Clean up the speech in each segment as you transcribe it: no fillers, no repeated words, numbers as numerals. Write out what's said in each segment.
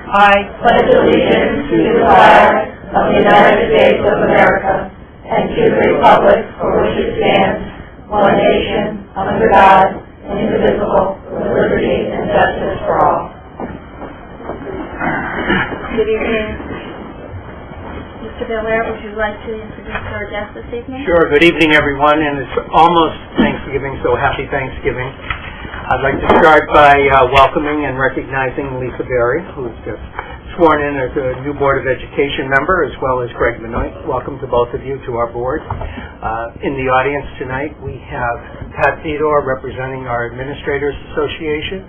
I pledge allegiance to the flag of the United States of America and to the republic for which it stands, one nation, under God, indivisible, with liberty and justice for all. Good evening. Mr. Belair, would you like to introduce our guest this evening? Sure. Good evening, everyone. And it's almost Thanksgiving, so happy Thanksgiving. I'd like to start by welcoming and recognizing Lisa Berry, who's just sworn in as a new Board of Education member, as well as Greg Benoit. Welcome to both of you to our board. In the audience tonight, we have Pat Theodore representing our Administrators Association.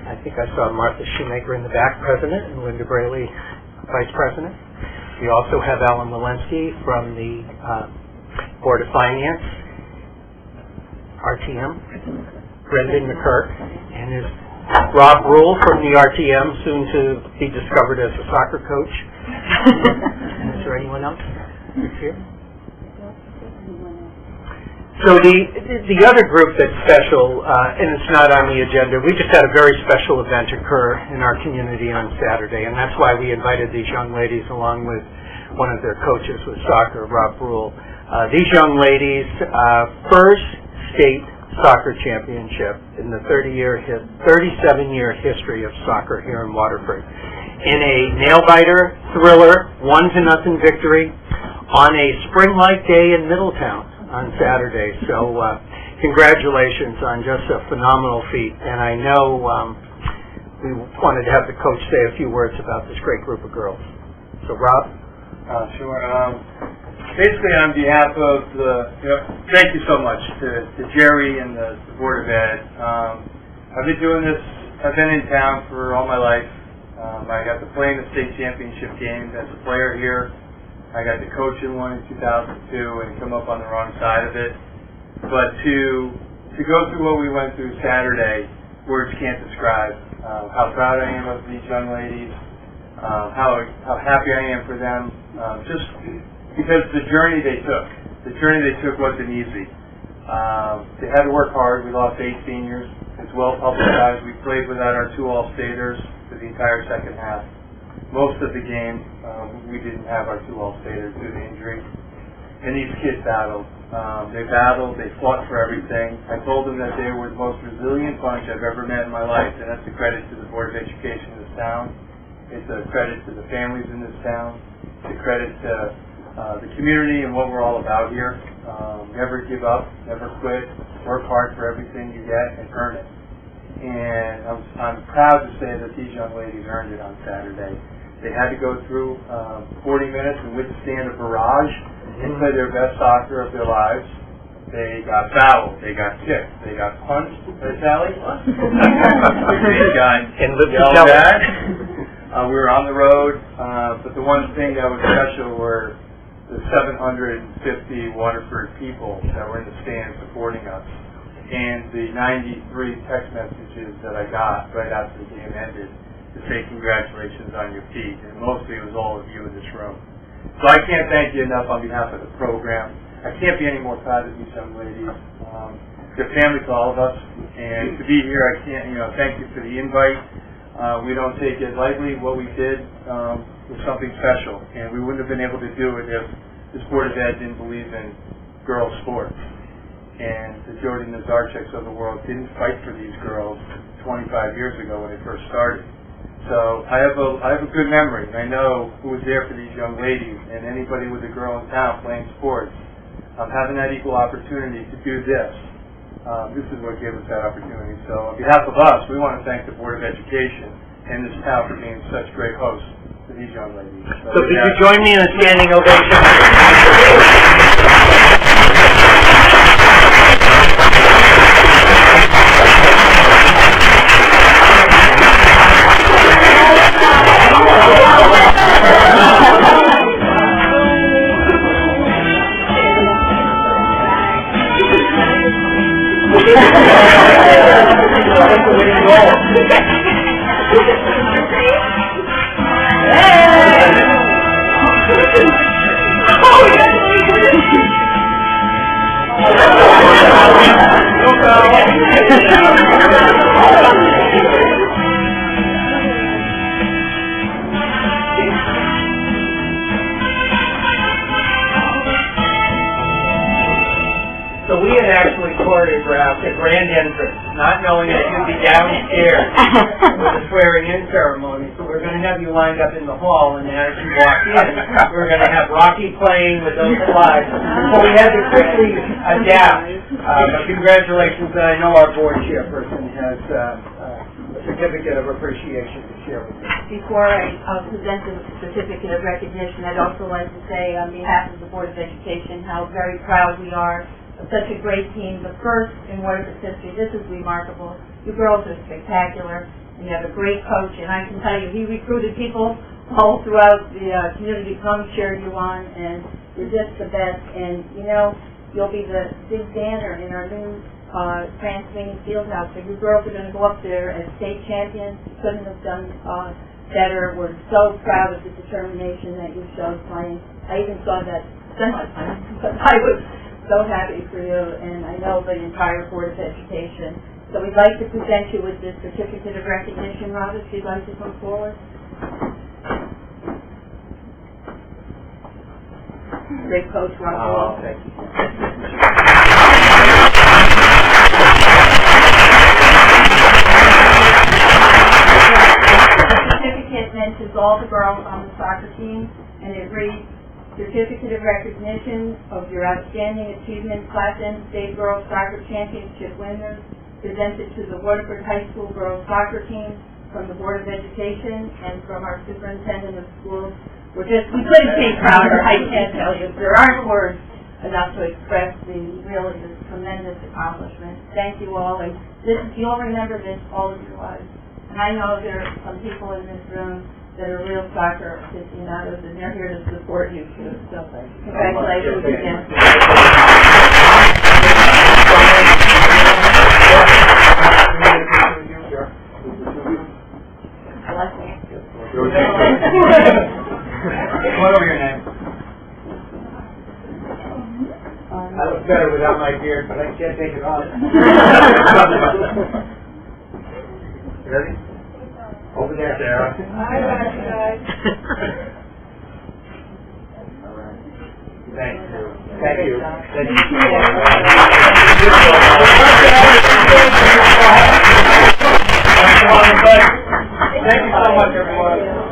I think I saw Martha Shoemaker in the back, President, and Linda Braley, Vice President. We also have Alan Walensky from the Board of Finance, RTM. Brendan McKirk, and is Rob Rule from the RTM, soon to be discovered as a soccer coach. Is there anyone else who's here? So the other group that's special, and it's not on the agenda, we just had a very special event occur in our community on Saturday, and that's why we invited these young ladies along with one of their coaches with soccer, Rob Rule. These young ladies, first state soccer championship in the 37-year history of soccer here in Waterford, in a nail-biter, thriller, 1-0 victory on a spring-like day in Middletown on Saturday. So congratulations on just a phenomenal feat, and I know we wanted to have the coach say a few words about this great group of girls. So Rob? Sure. Basically, on behalf of thank you so much to Jerry and the Board of Ed. I've been doing this, I've been in town for all my life. I got to play in the state championship game as a player here. I got to coach in one in 2002 and come up on the wrong side of it. But to go through what we went through Saturday, words can't describe how proud I am of these young ladies, how happy I am for them, just because the journey they took wasn't easy. They had to work hard. We lost 8 seniors. It's well publicized. We played without our 2 All-Staters for the entire second half. Most of the game, we didn't have our 2 All-Staters due to injury. And these kids battled. They fought for everything. I told them that they were the most resilient bunch I've ever met in my life, and that's a credit to the Board of Education in this town. It's a credit to the families in this town. It's a credit to the community and what we're all about here. Never give up, never quit, work hard for everything you get and earn it. And I'm proud to say that these young ladies earned it on Saturday. They had to go through 40 minutes and withstand a barrage and play their best soccer of their lives. They got fouled, they got kicked, they got punched. Right, Sally? They got yelled at. We were on the road, but the one thing that was special were the 750 Waterford people that were in the stands supporting us, and the 93 text messages that I got right after the game ended to say congratulations on your feat, and mostly it was all of you in this room. So I can't thank you enough on behalf of the program. I can't be any more proud of these young ladies. They're family to all of us, and to be here, I can't, thank you for the invite. We don't take it lightly. What we did was something special, and we wouldn't have been able to do it if this Board of Ed didn't believe in girls' sports. And the Jody Nazarcheks of the world didn't fight for these girls 25 years ago when they first started. So I have a good memory, and I know who was there for these young ladies, and anybody with a girl in town playing sports. Having that equal opportunity to do this, this is what gave us that opportunity. So on behalf of us, we want to thank the Board of Education and this town for being such great hosts for these young ladies. So could you join me in a standing ovation? grand entrance, not knowing that you'd be downstairs with a swearing-in ceremony. So we're going to have you lined up in the hall, and as you walk in, we're going to have Rocky playing with those slides. So we had to quickly adapt. But congratulations, and I know our board chairperson has a certificate of appreciation to share with you. Before I present the certificate of recognition, I'd also like to say on behalf of the Board of Education how very proud we are of such a great team. The first in Waterford's history. This is remarkable. You girls are spectacular, and you have a great coach, and I can tell you, he recruited people all throughout the community come cheer you on, and you're just the best. And, you know, you'll be the big banner in our new Transylvania Fieldhouse. So you girls are going to go up there as state champions. You couldn't have done better. We're so proud of the determination that you showed playing. I even saw that semi-final, but I was so happy for you, and I know the entire Board of Education. So we'd like to present you with this certificate of recognition. Rob, if you'd like to come forward. Great coach, Rob. Oh, thank you. Mentions all the girls on the soccer team, and it reads, Certificate of Recognition of your outstanding achievement, Class N State Girls Soccer Championship winners, presented to the Waterford High School Girls Soccer Team from the Board of Education and from our Superintendent of Schools. We couldn't be prouder. I can't tell you. There aren't words enough to express the really this tremendous accomplishment. Thank you all, and you'll remember this all of your lives. And I know there are some people in this room that are real soccer aficionados, and they're here to support you too. So congratulations again. What over your name? I look better without my beard, but I can't take it off. Ready? Over there, Sarah. Hi, guys. Thank you. Thank you. Thank you. Thank you so much, everyone.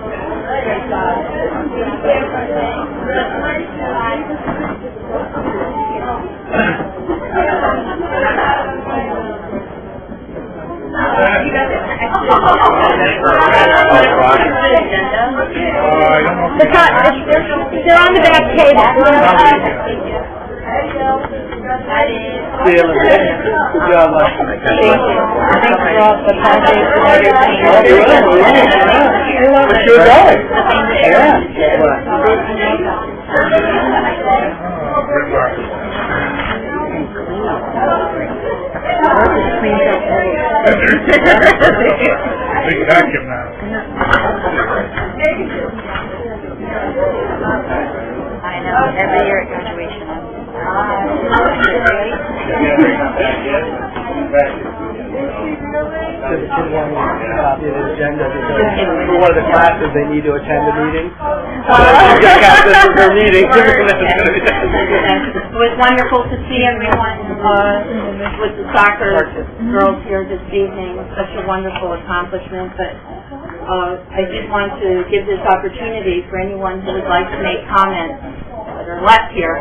They're on the back table. See you later. Good job, Leslie. Thank you. Thanks for all the pancakes and everything. For sure does. Yeah. Big vacuum now. I know, every year at graduation. Copy of the agenda because for one of the classes they need to attend the meeting. This is her meeting. It was wonderful to see everyone with the soccer girls here this evening. It was such a wonderful accomplishment. But I did want to give this opportunity for anyone who would like to make comments that are left here.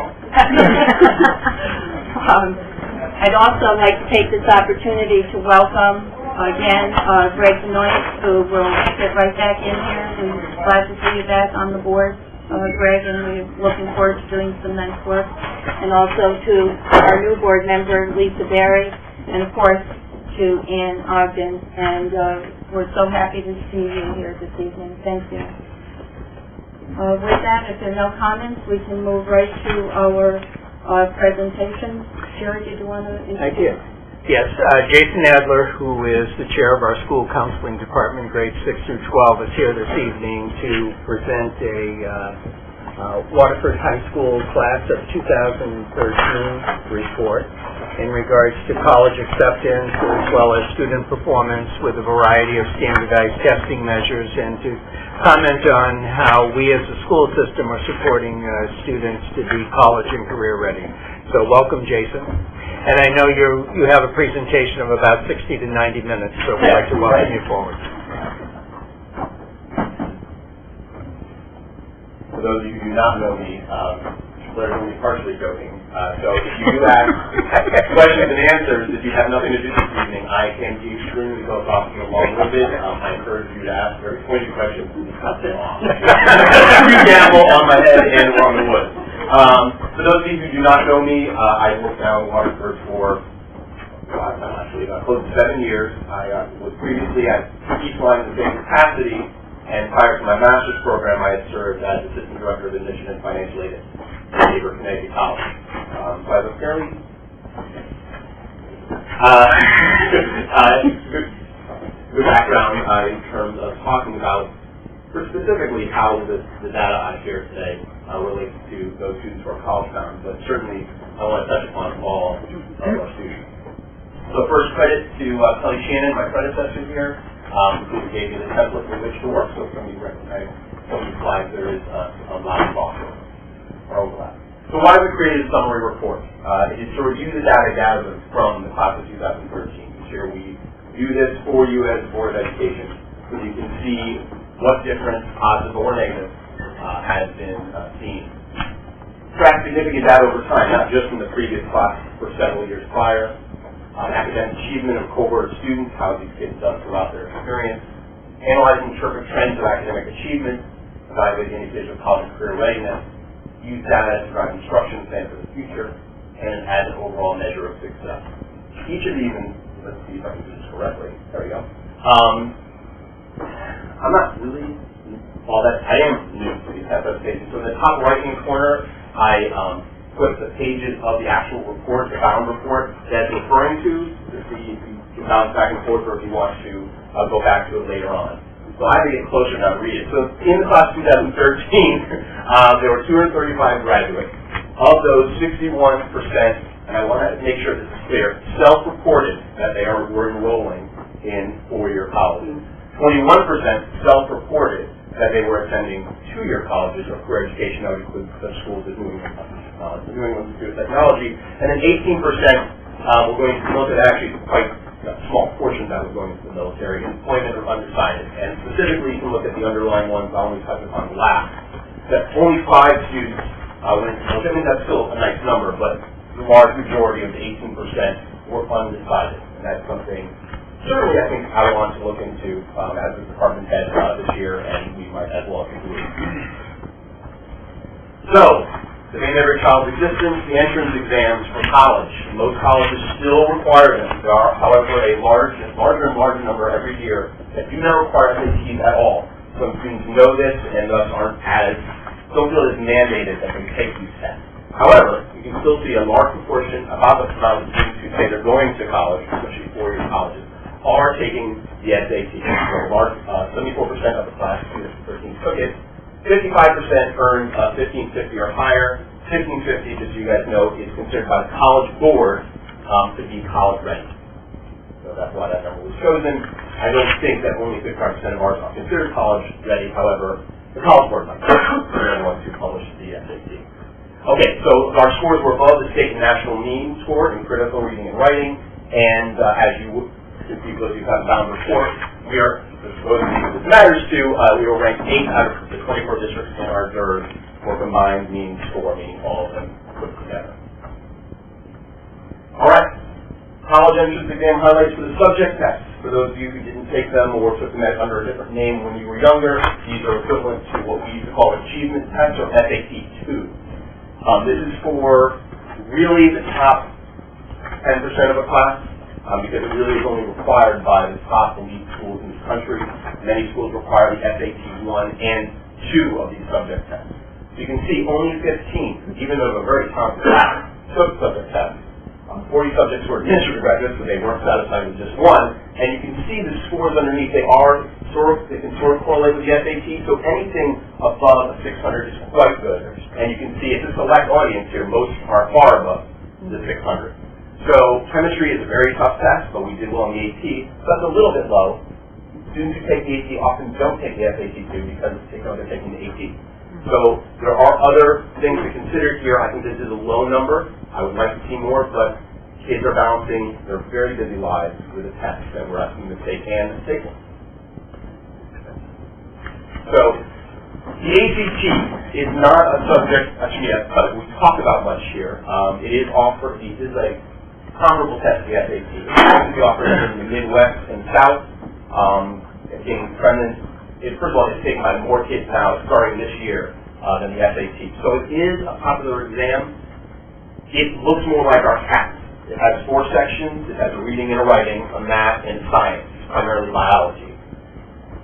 I'd also like to take this opportunity to welcome again Greg Benoit, who will get right back in here, and glad to see you back on the board, Greg, and we're looking forward to doing some nice work. And also to our new board member, Lisa Berry, and of course to Ann Ogden. And we're so happy to see you here this evening. Thank you. With that, if there are no comments, we can move right to our presentation. Jerry, did you want to introduce? Thank you. Yes, Jason Adler, who is the chair of our school counseling department, grades 6 through 12, is here this evening to present a Waterford High School class of 2013 report in regards to college acceptance as well as student performance with a variety of standardized testing measures, and to comment on how we as a school system are supporting students to be college and career ready. So welcome, Jason. And I know you have a presentation of about 60 to 90 minutes, so we'd like to welcome you forward. For those of you who do not know me, Blair's only partially joking. So if you do ask questions and answers that you have nothing to do this evening, I can be extremely philosophical long-winded. I encourage you to ask very pointed questions and cut them off. You gamble on my head and along the woods. For those of you who do not know me, I worked now in Waterford for close to 7 years. I was previously at each line in the same capacity, and prior to my master's program, I had served as assistant director of admission and financial aid at Tabor Connecticut College. So I have a fairly good background in terms of talking about specifically how the data I share today relates to those students who are college bound, but certainly I want to touch upon all of our students. So first, credit to Kelly Shannon, my predecessor here, who gave me the template with which to work. So from you recognize some of these slides, there is a lot of overlap. So why have we created a summary report? It is to review the data gathered from the class of 2013. Each year we do this for you as the Board of Education, so you can see what difference, positive or negative, has been seen. Track significant data over time, not just from the previous class for several years prior. Academic achievement of cohort of students, how these kids done throughout their experience. Analyzing interpret trends of academic achievement, evaluate the individual college and career readiness. Use data to drive instruction plan for the future, and as an overall measure of success. Each of these, and let's see if I can do this correctly. There we go. I'm not really all that. I am new to these type of presentations. So in the top right-hand corner, I put the pages of the actual report, the bound report that it's referring to see if you can bounce back and forth, or if you want to go back to it later on. So I had to get closer now to read it. So in the class 2013, there were 235 graduates. Of those, 61%, and I want to make sure this is clear, self-reported that they were enrolling in four-year colleges. 21% self-reported that they were attending two-year colleges or career education. That would include such schools as New England Institute of Technology. And then 18% were going to military, actually quite small portion that was going into the military, employment or undecided. And specifically, you can look at the underlying ones. I'll only touch upon the last. That only 5 students went into the military. I mean, that's still a nice number, but the large majority of the 18% were undecided. And that's something certainly I think I want to look into as a department head this year, and we might as well conclude. So, the main every child's existence, the entrance exams for college. Most colleges still require them. There are, however, a larger and larger number every year that do not require SATs at all. Some students know this and thus don't feel as mandated that they take these tests. However, you can still see a large proportion, about the amount of students who say they're going to college, especially four-year colleges, are taking the SAT. So a large, 74% of the class of 2013 took it. 55% earned 1550 or higher. 1550, just so you guys know, is considered by the College Board to be college ready. So that's why that number was chosen. I don't think that only 55% of ours are considered college ready. However, the College Board might be the ones who publish the SAT. Okay, so our scores were above the state and national mean score in critical reading and writing. And as you can see, those of you who have a bound report, we are, this matters to, we were ranked 8 out of the 24 districts in our DERS for combined mean score, meaning all of them put together. All right. College entrance exam highlights for the subject tests. For those of you who didn't take them or took them under a different name when you were younger, these are equivalent to what we used to call achievement tests, or SAT 2. This is for really the top 10% of a class. Because it really is only required by the top elite schools in this country. Many schools require the SAT 1 and 2 of these subject tests. So you can see only 15, even though they're very talented class, took subject tests. 40 subjects were administrative graduates, so they weren't satisfied with just one. And you can see the scores underneath. They can sort of correlate with the SAT. So anything above a 600 is quite good. And you can see it's a select audience here. Most are far above the 600. So chemistry is a very tough test, but we did well on the AT. So that's a little bit low. Students who take the AT often don't take the SAT 2 because they know they're taking the AT. So there are other things to consider here. I think this is a low number. I would like to see more, but kids are balancing their very busy lives with a test that we're asking them to take and take one. So, the ACT is not a subject, actually, we talked about much here. It is offered, it is a comparable test to the SAT. It's mostly offered in the Midwest and South. Being prevalent, first of all, it's taken by more kids now, starting this year, than the SAT. So it is a popular exam. It looks more like our CAT. It has 4 sections. It has a reading and a writing, a math, and science, primarily biology.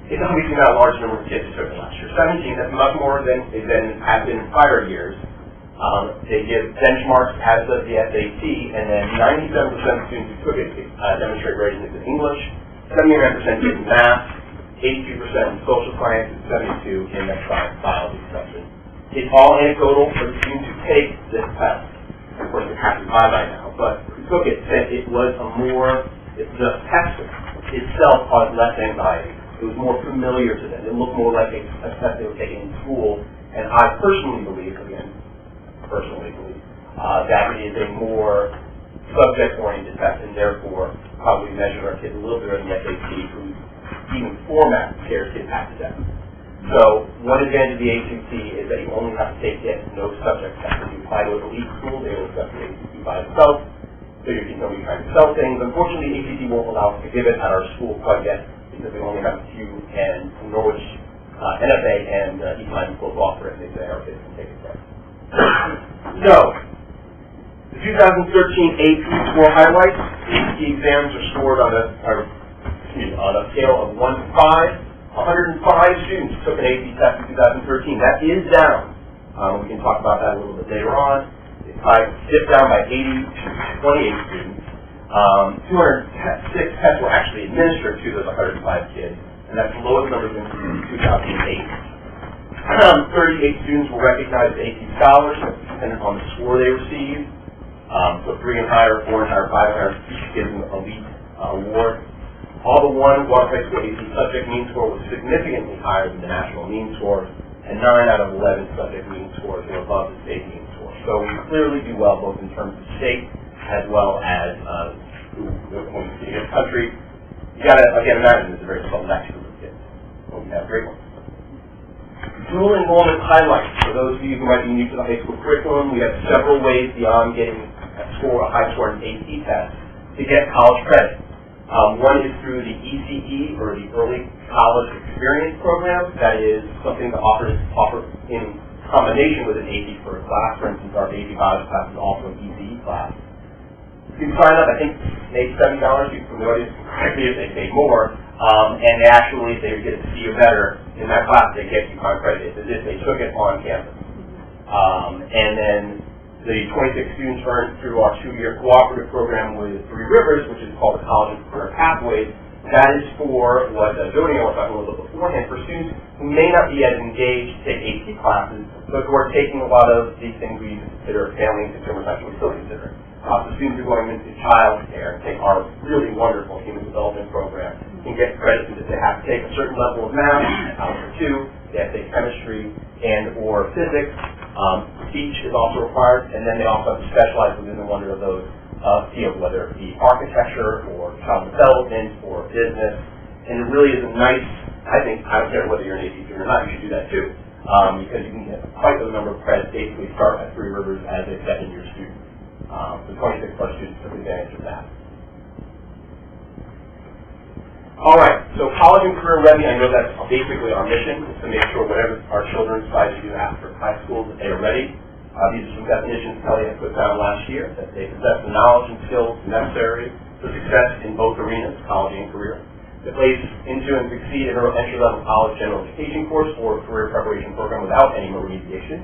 It's obviously not a large number of kids who took it last year. 17, that's much more than has been in prior years. They give benchmarks as of the SAT, and then 97% of students who took it demonstrate ratings in English, 79% in math, 82% in social science, and 72% in the science biology section. It's all anecdotal for the students who take this test. Of course, it has to be by now, but who took it said it was the test itself caused less anxiety. It was more familiar to them. It looked more like a test they were taking in school, and I personally believe, that it is a more subject-oriented test, and therefore probably measure our kids a little bit on the SAT, whose even format scares kids half to death. So one advantage of the ACT is that you only have to take yes, no subject test. If you apply to an elite school, they will accept the ACT by itself, so you can know you're trying to sell things. Unfortunately, the ACT won't allow us to give it at our school quite yet, because we only have a few, and Norwich, NFA, and East Lyme schools offer it, and they say our kids can take it there. So, the 2013 AP score highlights. The exams are scored on a scale of 1 to 5. 105 students took an AP test in 2013. That is down. We can talk about that a little bit later on. It dipped down by 80 to 28 students. 206 tests were actually administered to those 105 kids, and that's the lowest number since 2008. 38 students were recognized as AP scholars, depending on the score they received. So 3 and higher, 4 and higher, 5 and higher, each gives them an elite award. All but one high school AP subject mean score was significantly higher than the national mean score, and 9 out of 11 subject mean scores were above the state mean score. So we clearly do well both in terms of state as well as when we see this country. You got to, again, imagine it's a very select group of kids. So we have great ones. Dual enrollment highlights. For those of you who might be new to the high school curriculum, we have several ways beyond getting a high score in an AP test to get college credit. One is through the ECE, or the Early College Experience Program. That is something that offered in combination with an AP for a class. For instance, our AP biology class is also an ECE class. You can sign up, I think, maybe $70. You from the audience can correct me if they pay more. And actually, if they get to see you better in that class, they get you credit. It's as if they took it on campus. And then the 26 students earned through our 2-year cooperative program with Three Rivers, which is called the College and Career Pathways. That is for what Jody and I were talking a little bit beforehand, for students who may not be as engaged to take AP classes, but who are taking a lot of these things we consider family and consumer science, we still consider. The students who are going into child care and take our really wonderful human development program can get credit because they have to take a certain level of math, algebra 2, they have to take chemistry and or physics. Speech is also required, and then they also have to specialize within one of those fields, whether it be architecture or child development or business. And it really is a nice, I think, I don't care whether you're an AP student or not, you should do that too, because you can get quite a number of credits, basically start at Three Rivers as a second-year student. The 26 plus students took advantage of that. All right, so college and career ready, I know that's basically our mission, is to make sure whatever our children decide to do after high school, that they are ready. These are some definitions Kelly had put down last year, that they possess the knowledge and skills necessary for success in both arenas, college and career. To place into and succeed in an entry-level college general education course or career preparation program without any remediation.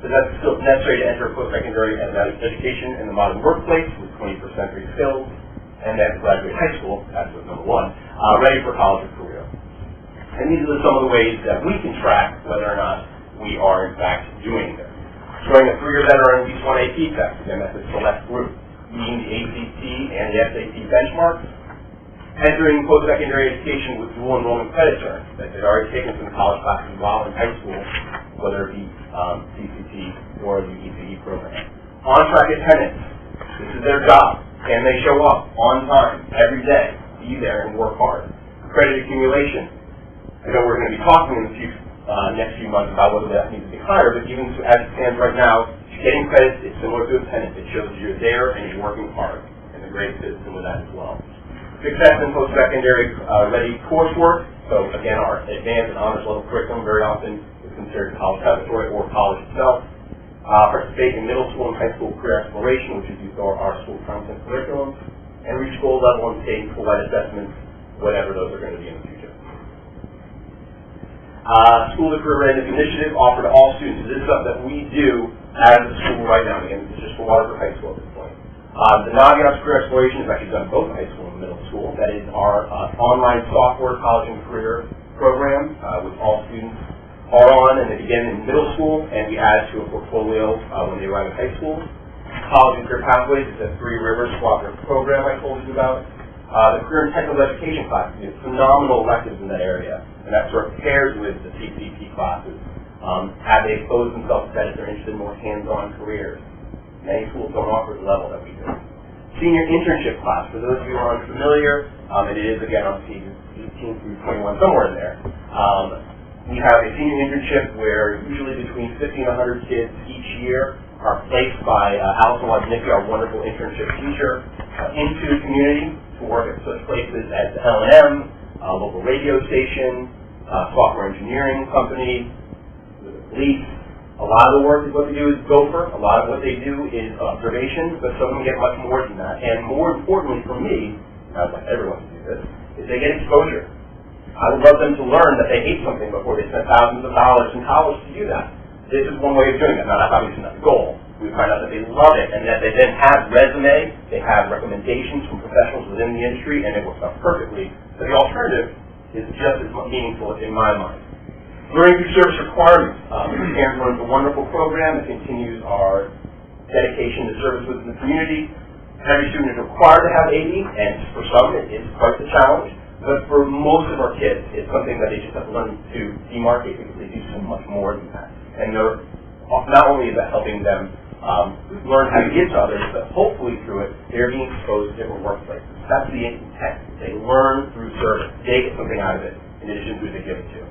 Possess the skills necessary to enter post-secondary and education in the modern workplace with 21st century skills, and then graduate high school, that's number 1, ready for college or career. And these are some of the ways that we can track whether or not we are in fact doing this. Showing a 3-year veteran at least 1 AP test, again that's a select group, meeting the ACT and the SAT benchmarks, entering post-secondary education with dual enrollment credit terms that they've already taken from the college classes while in high school, whether it be CCT or the ECE program. On-track attendance, this is their job. Can they show up on time, every day, be there and work hard? Credit accumulation. I know we're going to be talking in the next few months about whether that needs to be higher, but even as it stands right now, getting credit is similar to attendance. It shows you're there and you're working hard, and the grade fits in with that as well. Success in post-secondary ready coursework. So again, our advanced and honors level curriculum very often is considered college preparatory or college itself. Participate in middle school and high school career exploration, which is used for our school content curriculum, and reach goal level and state and school-wide assessments, whatever those are going to be in the future. School to Career Readiness Initiative offered to all students. This is something that we do as a school right now. Again, this is just for Waterford High School at this point. The Naviance Career Exploration is actually done both high school and middle school. That is our online software college and career program, which all students are on, and they begin in middle school, and we add to a portfolio when they arrive at high school. College and Career Pathways is a Three Rivers cooperative program I told you about. The Career and Technical Education classes, we have phenomenal electives in that area, and that sort of pairs with the CCP classes. Have they exposed themselves to that if they're interested in more hands-on careers? Many schools don't offer the level that we do. Senior internship class, for those of you who are unfamiliar, and it is again on pages 18 through 21, somewhere in there. We have a senior internship where usually between 50 and 100 kids each year are placed by Allison Woznicki, our wonderful internship teacher, into the community to work at such places as the L&M, local radio station, software engineering company, the police. A lot of the work is what they do is gopher. A lot of what they do is observation, but some of them get much more than that. And more importantly for me, I'd like everyone to do this, is they get exposure. I would love them to learn that they hate something before they spend thousands of dollars in college to do that. This is one way of doing it. Now, that's obviously not the goal. We find out that they love it and that they then have resume, they have recommendations from professionals within the industry, and it works out perfectly. So the alternative is just as meaningful in my mind. Learning through service requirements. Parents runs a wonderful program that continues our dedication to service within the community. Every student is required to have AD, and for some it is quite the challenge. But for most of our kids, it's something that they just have to learn to demarcate because they do so much more than that. And they're, not only is that helping them learn how to give to others, but hopefully through it, they're being exposed to different workplaces. That's the intent. They learn through service. They get something out of it, in addition to who they give it to.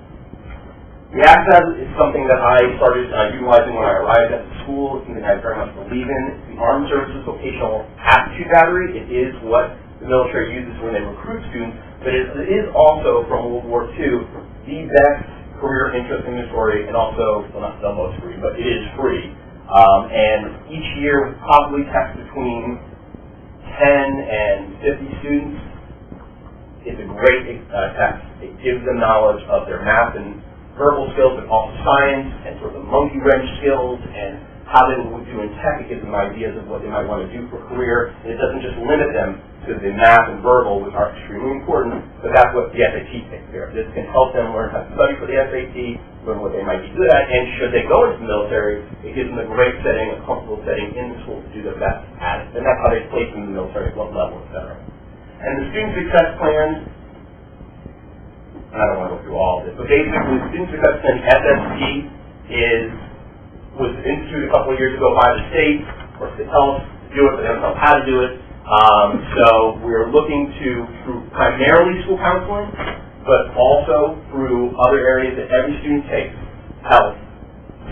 The ACSAB is something that I started utilizing when I arrived at the school. It's something I very much believe in. It's the Armed Services Vocational Aptitude Battery. It is what the military uses when they recruit students, but it is also, from World War II, the best career interest inventory, and also, well, not the most free, but it is free. And each year we probably test between 10 and 50 students. It's a great test. It gives them knowledge of their math and verbal skills, but also science and sort of the monkey wrench skills and how they would do in tech. It gives them ideas of what they might want to do for a career. And it doesn't just limit them to the math and verbal, which are extremely important, but that's what the SAT takes care of. This can help them learn how to study for the SAT, learn what they might be good at, and should they go into the military, it gives them a great setting, a comfortable setting in the school to do their best at it. And that's how they place in the military, at what level, etc. And the student success plan, I don't want to go through all of this, but basically the Student Success Plan, SSP, was instituted a couple of years ago by the state. Of course, they tell us to do it, but they don't tell us how to do it. So we're looking to, through primarily school counseling, but also through other areas that every student takes, health,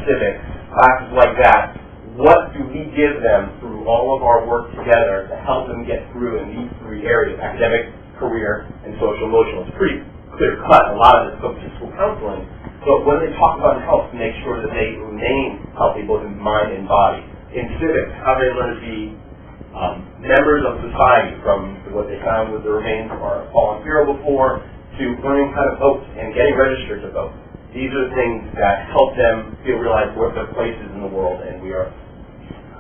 civics, classes like that, what do we give them through all of our work together to help them get through in these three areas, academic, career, and social-emotional. It's pretty clear-cut. A lot of this goes to school counseling. But when they talk about health, to make sure that they remain healthy both in mind and body. In civics, how they learn to be members of society, from what they found with the remains of our fallen hero before, to learning how to vote and getting registered to vote. These are the things that help them realize what their place is in the world. And we are,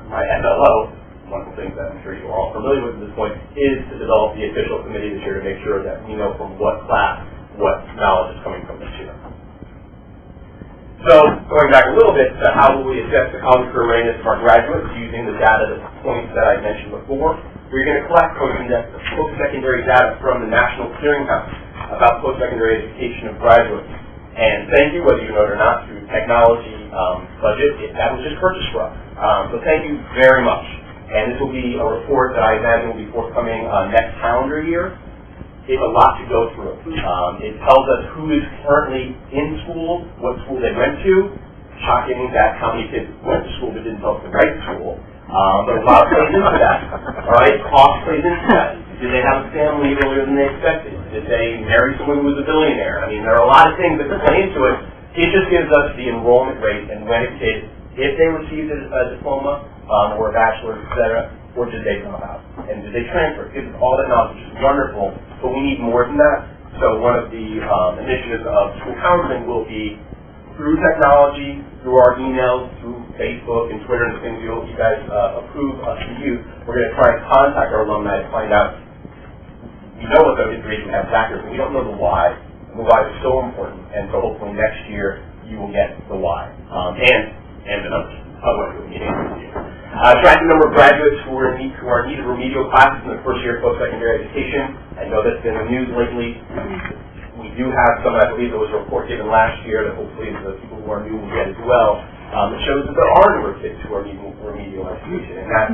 my FLO, one of the things that I'm sure you are all familiar with at this point, is to develop the official committee this year to make sure that we know from what class what knowledge is coming from this year. So, going back a little bit to how will we assess the college career readiness of our graduates using the data, the points that I mentioned before. We're going to collect post-secondary data from the National Clearinghouse about post-secondary education of graduates. And thank you, whether you know it or not, through technology budget, that was just purchased for us. So thank you very much. and this will be a report that I imagine will be forthcoming next calendar year. It's a lot to go through. It tells us who is currently in school, what school they went to. Shocking that how many kids went to school but didn't go to the right school. But a lot plays into that. All right, cost plays into that. Did they have a family earlier than they expected? Did they marry someone who was a billionaire? I mean, there are a lot of things that play into it. It just gives us the enrollment rate and when a kid, if they received a diploma or a bachelor's, etc., or did they drop out? And did they transfer? It gives us all that knowledge, which is wonderful, but we need more than that. So one of the initiatives of school counseling will be through technology, through our emails, through Facebook and Twitter and the things you guys approve us to use. We're going to try and contact our alumni to find out. We know what the information we have back here, but we don't know the why. The why is so important, and so hopefully next year you will get the why and the numbers of what you'll need. Track the number of graduates who are in need of remedial classes in the first year of post-secondary education. I know that's been in the news lately. We do have some, I believe there was a report given last year that hopefully the people who are new will get as well. It shows that there are a number of kids who are needing remedial education, and that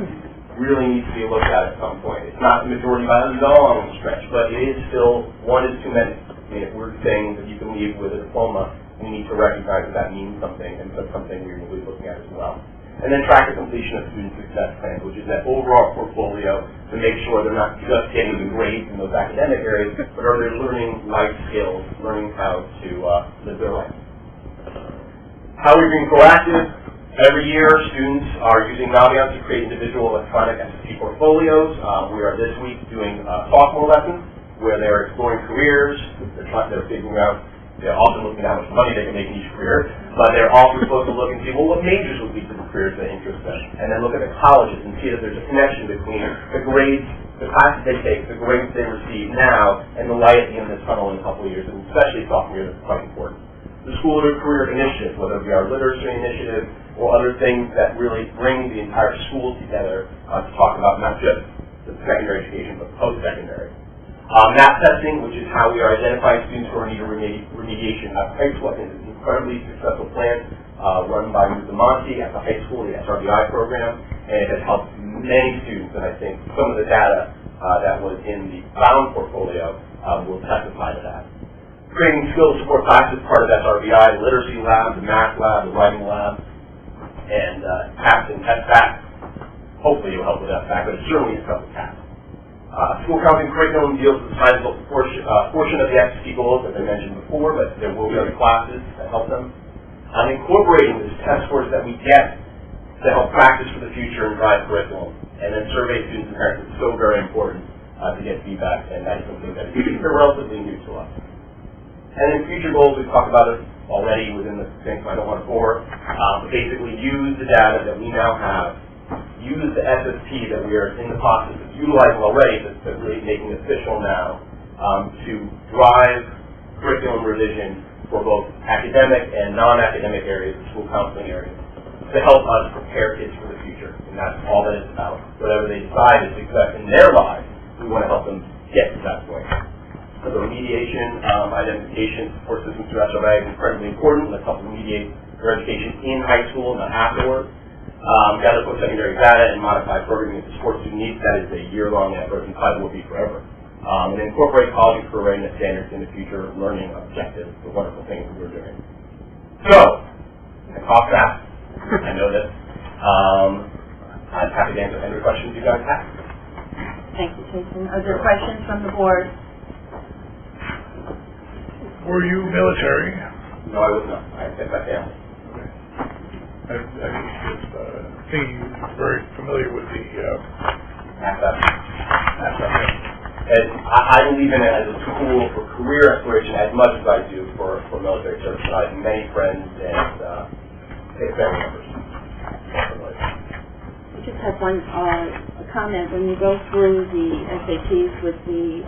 really needs to be looked at some point. It's not the majority by a long stretch, but it is still, one is too many. I mean, if we're saying that you can leave with a diploma, we need to recognize that that means something, and that's something we will be looking at as well. And then track the completion of student success plans, which is that overall portfolio to make sure they're not just getting the grades in those academic areas, but are they learning life skills, learning how to live their life. How are we being proactive? Every year, students are using Naviance to create individual electronic SSP portfolios. We are this week doing sophomore lessons where they're exploring careers. They're figuring out. They're often looking at how much money they can make in each career, but they're also supposed to look and see, well, what majors would lead to the careers that interest them, and then look at the colleges and see that there's a connection between the grades, the classes they take, the grades they receive now, and the light at the end of the tunnel in a couple of years, and especially sophomore year, that's quite important. The School Career Initiative, whether it be our literacy initiative or other things that really bring the entire school together to talk about not just the secondary education, but post-secondary. Map testing, which is how we are identifying students who are in need of remediation at high school. I think it's an incredibly successful plan run by Ms. Monty at the high school, the SRBI program, and it has helped many students, and I think some of the data that was in the Bound portfolio will testify to that. Creating skills support classes, part of SRBI, the literacy lab, the math lab, the writing lab, and TAPS and TEST-BAC. Hopefully you'll help with that fact, but it certainly has helped with TAPS. School counseling curriculum deals with the sizable portion of the SSP goals, as I mentioned before, but there will be other classes that help them. Incorporating these test scores that we get to help practice for the future and drive curriculum. And then survey students and parents is so very important to get feedback, and that's something that is relatively new to us. And then future goals, we've talked about it already within the things I don't want to bore. Basically use the data that we now have, use the SSP that we are in the process of utilizing already, but really making official now, to drive curriculum revision for both academic and non-academic areas, school counseling areas, to help us prepare kids for the future. And that's all that it's about. Whatever they decide is success in their lives, we want to help them get to that point. So the remediation, identification, support systems through SRBI is incredibly important. Let's help remediate their education in high school, not afterwards. Gather post-secondary data and modify programming to support student needs. That is a year-long effort and probably will be forever. And incorporate college career readiness standards in the future learning objectives, the wonderful things that we're doing. So, I talk fast. I know this. I'm happy to answer any questions you guys have. Thank you, Jason. Are there questions from the board? Were you military? No, I was not. I kept my family. I just think you're very familiar with the And I believe in it as a tool for career exploration as much as I do for military service. I have many friends and family members. I just had one comment. When you go through the SATs with the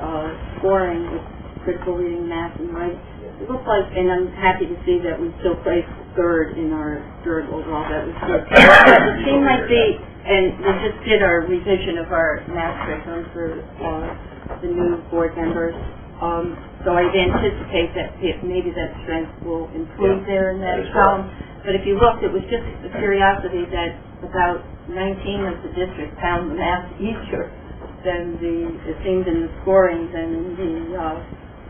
scoring with critical reading, math, and writing, it looks like, and I'm happy to see that we still placed third in our third overall. That was good. It seemed like and we just did our revision of our math curriculum for the new board members. So I'd anticipate that maybe that strength will improve there in that column. But if you looked, it was just a curiosity that about 19 of the districts found the math easier than it seemed in the scoring than in the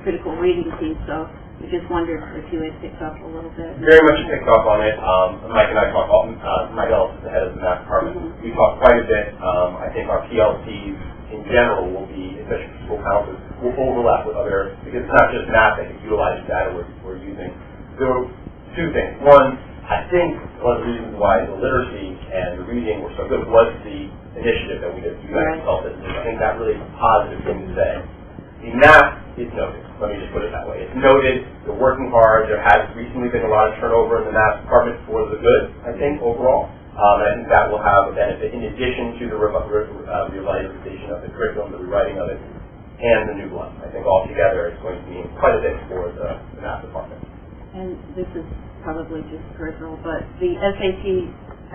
critical reading piece. So we just wondered if you had picked up a little bit. Very much picked up on it. Mike and I talked, Mike Ellis is the head of the math department. We talked quite a bit. I think our PLCs in general will be, especially for school counselors, will overlap with other, because it's not just math that can utilize data we're using. There were two things. One, I think one of the reasons why the literacy and the reading were so good was the initiative that we did. You guys consulted. I think that really is a positive thing to say. The math is noted. Let me just put it that way. It's noted. They're working hard. There has recently been a lot of turnover in the math department for the good, I think, overall. I think that will have a benefit in addition to the revitalization of the curriculum, the rewriting of it, and the new one. I think altogether it's going to mean quite a bit for the math department. And this is probably just peripheral, but the SAT,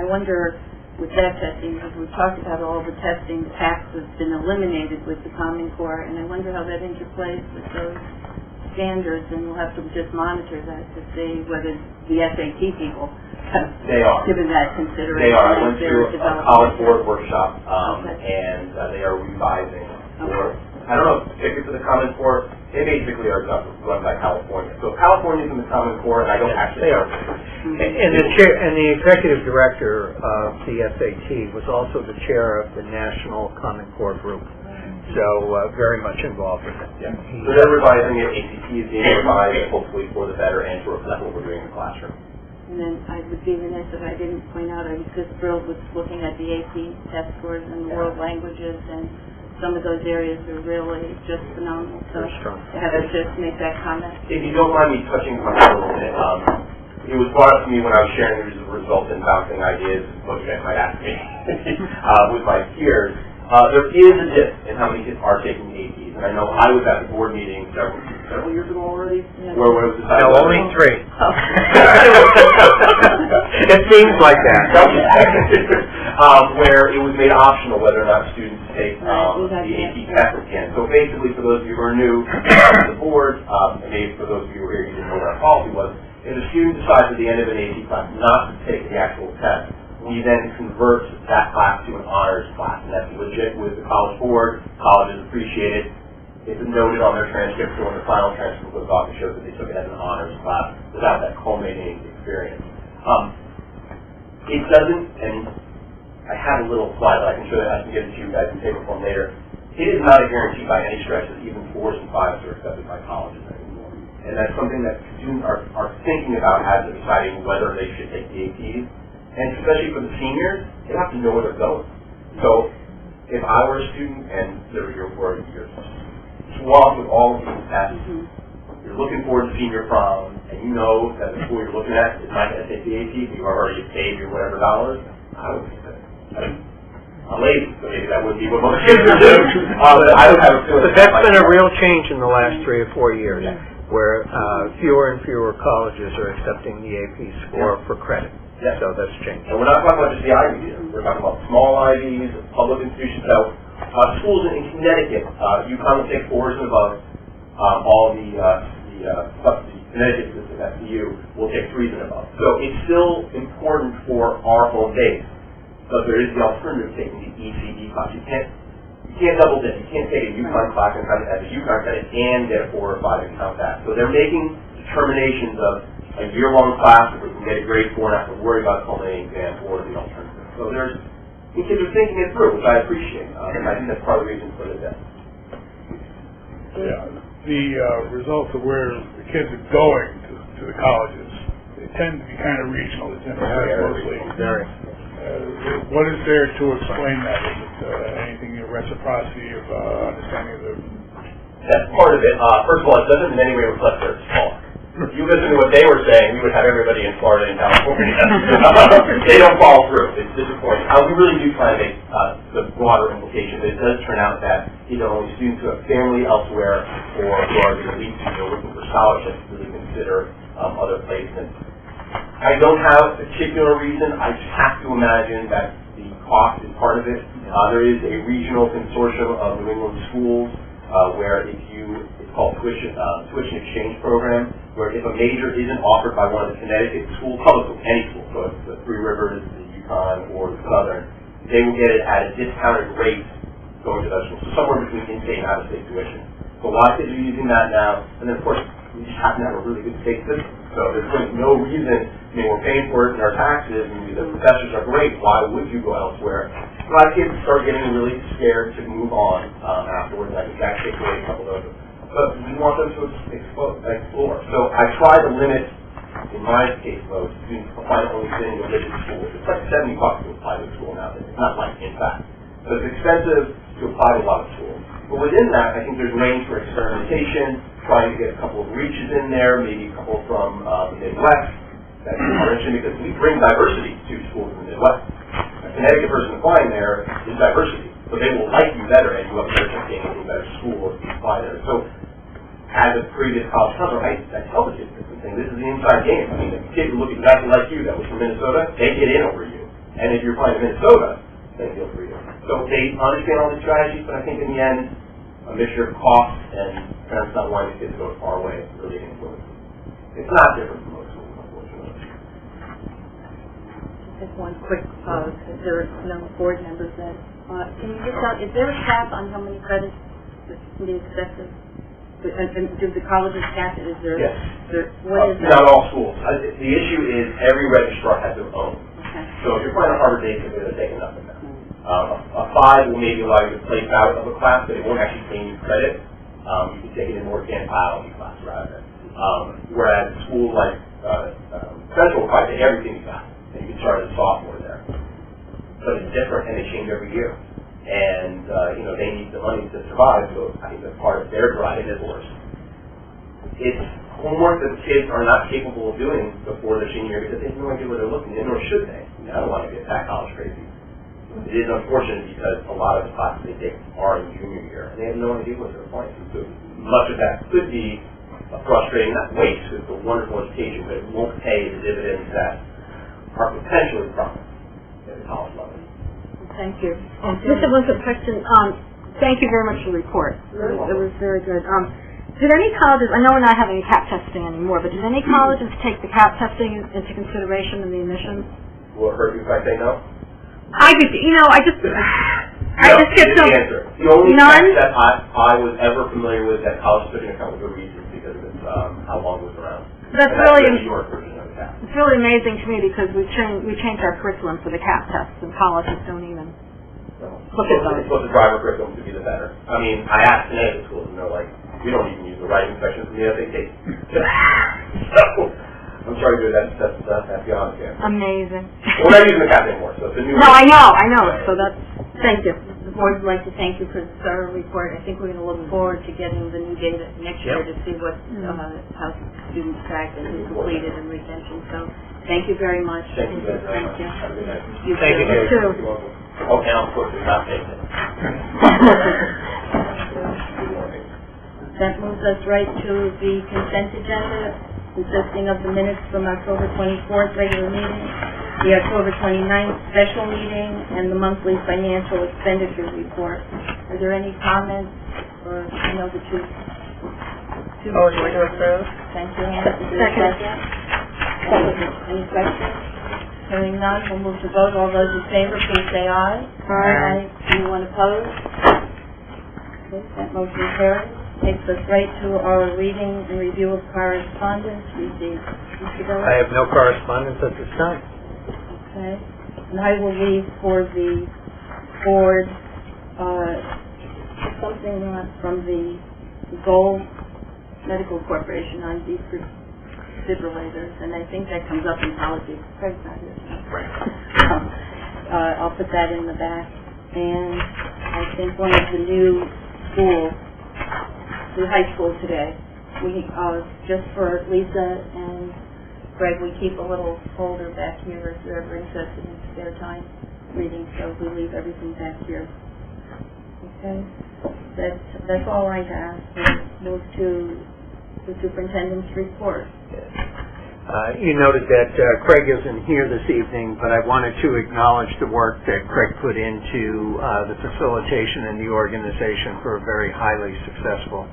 I wonder, with that testing, as we've talked about all the testing, the tax has been eliminated with the Common Core, and I wonder how that interplays with those standards, and we'll have to just monitor that to see whether the SAT people have given that consideration. They are. I went to a College Board workshop, and they are revising for, I don't know, particularly for the Common Core. They basically are run by California. So California's in the Common Core, and I don't actually know. And the chair and the executive director of the SAT was also the chair of the National Common Core Group. So very much involved with it. Yeah. So they're revising it. ACT is being revised, hopefully for the better and to reflect what we're doing in the classroom. And then I would be remiss if I didn't point out I was just thrilled with looking at the AP test scores in world languages, and some of those areas are really just phenomenal. So I have to just make that comment. If you don't mind me touching on that a little bit, it was brought up to me when I was sharing the results and bouncing ideas, what you guys might ask me, with my peers. There is a dip in how many kids are taking the APs, and I know I was at the board meeting several years ago already, where it was decided. No, only 3. It seems like that. Where it was made optional whether or not students take the AP test again. So basically, for those of you who are new to the board, and maybe for those of you who are here, you didn't know what our policy was, if a student decides at the end of an AP class not to take the actual test, we then convert that class to an honors class, and that's legit with the College Board. Colleges appreciate it. It's noted on their transcript, so when the final transcript goes off, it shows that they took it as an honors class without that culminating experience. It doesn't, and I have a little slide that I can show that I can give it to you guys in paper form later. It is not a guarantee by any stretch that even 4s and 5s are accepted by colleges anymore. And that's something that students are thinking about as they're deciding whether they should take the APs. And especially for the seniors, they have to know where they're going. So if I were a student and you're swamped with all of these tests, you're looking forward to senior prom, and you know that the school you're looking at is not going to take the AP, but you've already paid your whatever dollars, I would think that. I'm lazy, so maybe that wouldn't be what most kids would do. I would have a feeling. But that's been a real change in the last 3 or 4 years, where fewer and fewer colleges are accepting the AP score for credit. Yeah. So that's changed. And we're not talking about just the Ivies either. We're talking about small Ivies, public institutions. So schools in Connecticut, UConn will take 4s and above. All the Connecticut system, SCU, will take 3s and above. So it's still important for our home base. But there is the alternative of taking the ECD class. You can't double dip. You can't take a UConn class and count it as a UConn credit and get a 4 or 5 and count that. So they're making determinations of a year-long class where we can get a grade 4 and have to worry about culminating exam or the alternative. So the kids are thinking it through, which I appreciate. And I think that's part of the reason for the test. Yeah, the results of where the kids are going to the colleges, they tend to be kind of regional. They tend to be mostly. Very. What is there to explain that? Is it anything, reciprocity of understanding of the... That's part of it. First of all, it doesn't in any way reflect where it's small. If you listen to what they were saying, we would have everybody in Florida and California. They don't follow through. It's disappointing. We really do try to make the broader implication that it does turn out that only students who have family elsewhere or who are the elite students who are looking for scholarships really consider other placements. I don't have a particular reason. I just have to imagine that the cost is part of it. There is a regional consortium of New England schools where it's called tuition exchange program, where if a major isn't offered by one of the Connecticut schools, public schools, any school, so it's the Three Rivers, the UConn, or the Southern, they will get it at a discounted rate going to those schools, so somewhere between in-state and out-of-state tuition. So a lot of kids are using that now, and then of course, we just happen to have a really good state system. So there's really no reason, I mean, we're paying for it in our taxes, and the professors are great, why would you go elsewhere? A lot of kids start getting really scared to move on afterwards, and I think that takes away a couple of those. But we want them to explore. So I try to limit, in my caseload, to apply to only sitting in religious schools. It's like $70 to apply to a school nowadays. It's not like, in fact. So it's expensive to apply to a lot of schools. But within that, I think there's range for experimentation, trying to get a couple of reaches in there, maybe a couple from the Midwest. That's interesting because we bring diversity to schools in the Midwest. A Connecticut person applying there is diversity. So they will like you better and you have a better chance of getting into a better school if you apply there. So as a previous college counselor, I tell the kids this thing. This is the inside game. I mean, if a kid who look exactly like you that was from Minnesota, they get in over you. And if you're applying to Minnesota, they feel free to. So they understand all the strategies, but I think in the end, a mixture of cost and parents not wanting the kids to go far away really influences. It's not different from most schools, unfortunately. Just one quick, if there are no board members then, can you just tell, is there a cap on how many credits that can be accepted? And do the colleges cap it? Is there? Yes. What is that? Not all schools. The issue is every registrar has their own. Okay. So if you're playing a Harvard Basic, they're taking nothing now. A 5 will maybe allow you to place out of a class, but it won't actually gain you credit. You can take it in more advanced biology class rather. Whereas schools like Central will probably take everything you got, and you can start as a sophomore there. But it's different, and they change every year. And they need the money to survive, so I think that's part of their drive. It is worse. It's homework that the kids are not capable of doing before their senior year because they have no idea what they're looking at, nor should they. I don't want to get that college crazy. It is unfortunate because a lot of the classes they take are in junior year, and they have no idea what they're applying to. So much of that could be a frustrating, not waste, it's a wonderful education, but it won't pay the dividends that are potentially promised at the college level. Thank you. Just one quick question. Thank you very much for the report. It was very good. Did any colleges, I know we're not having CAP testing anymore, but did any colleges take the CAP testing into consideration in the admissions? Will it hurt you if I say no? I just get so... The answer. The only None? test that I was ever familiar with that college took into account was the reasons because of how long it was around. That's and really... the New York version of the CAP. It's really amazing to me because we changed our curriculum for the CAP tests, and colleges don't even look at those. It's supposed to drive our curriculum to be the better. I mean, I asked Connecticut schools, and they're like, we don't even use the writing sections from the SAT. So, I'm sorry, dude, that's the honest answer. Amazing. We're not using the CAP anymore, so it's a new... No, I know. So that's... Thank you. The board would like to thank you for the thorough report. I think we're going to look forward to getting the new data next year to see what how students tracked and who completed and retention. So thank you very much. Thank you guys very much. Thank you. Have a good night. You Thank you, too. Dave. Too. You're welcome. Oh, and of course, we're not taking it. That moves us right to the consent agenda, consisting of the minutes from October 24th regular meeting, the October 29th special meeting, and the monthly financial expenditure report. Are there any comments, or I know the two Motion to approve. Thank you, Ann. Is there a Second. Any questions? Hearing none, we'll move to vote. All those in favor, please say aye. Aye. Anyone opposed? Okay, that motion carries. Takes us right to our reading and review of correspondence received. Mr. Dillon? I have no correspondence at this time. Okay. And I will leave for the board, something from the Gold Medical Corporation on defibrillators, and I think that comes up in policy. Craig's not here. Right. I'll put that in the back. And I think one of the new schools, the high school today, we, just for Lisa and Greg, we keep a little folder back here if they're ever interested in spare time reading, so we leave everything back here. Okay? That's all I have. We'll move to the superintendent's report. You noted that Craig isn't here this evening, but I wanted to acknowledge the work that Craig put into the facilitation and the organization for a very highly successful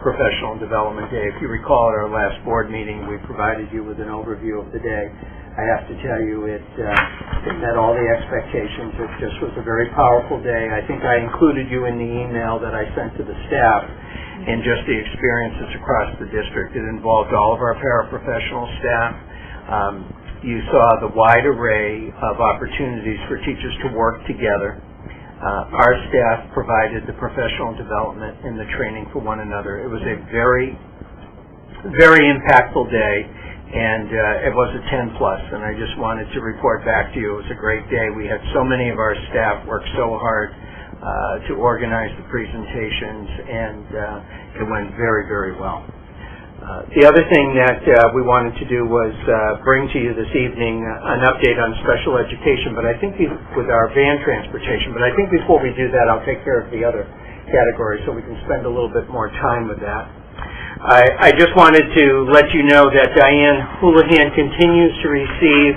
professional development day. If you recall at our last board meeting, we provided you with an overview of the day. I have to tell you, it met all the expectations. It just was a very powerful day. I think I included you in the email that I sent to the staff and just the experiences across the district. It involved all of our paraprofessional staff. You saw the wide array of opportunities for teachers to work together. Our staff provided the professional development and the training for one another. It was a very, very impactful day, and it was a 10+, and I just wanted to report back to you. It was a great day. We had so many of our staff work so hard to organize the presentations, and it went very, very well. The other thing that we wanted to do was bring to you this evening an update on special education, but I think with our van transportation, but I think before we do that, I'll take care of the other category so we can spend a little bit more time with that. I just wanted to let you know that Diane Houlihan continues to receive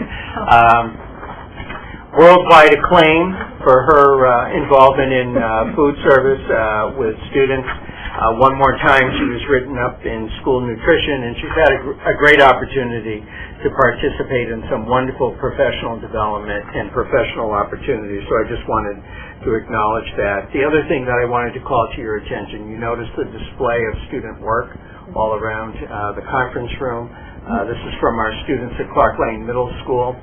worldwide acclaim for her involvement in food service with students. One more time, she was written up in school nutrition, and she's had a great opportunity to participate in some wonderful professional development and professional opportunities, so I just wanted to acknowledge that. The other thing that I wanted to call to your attention, you noticed the display of student work all around the conference room. This is from our students at Clark Lane Middle School.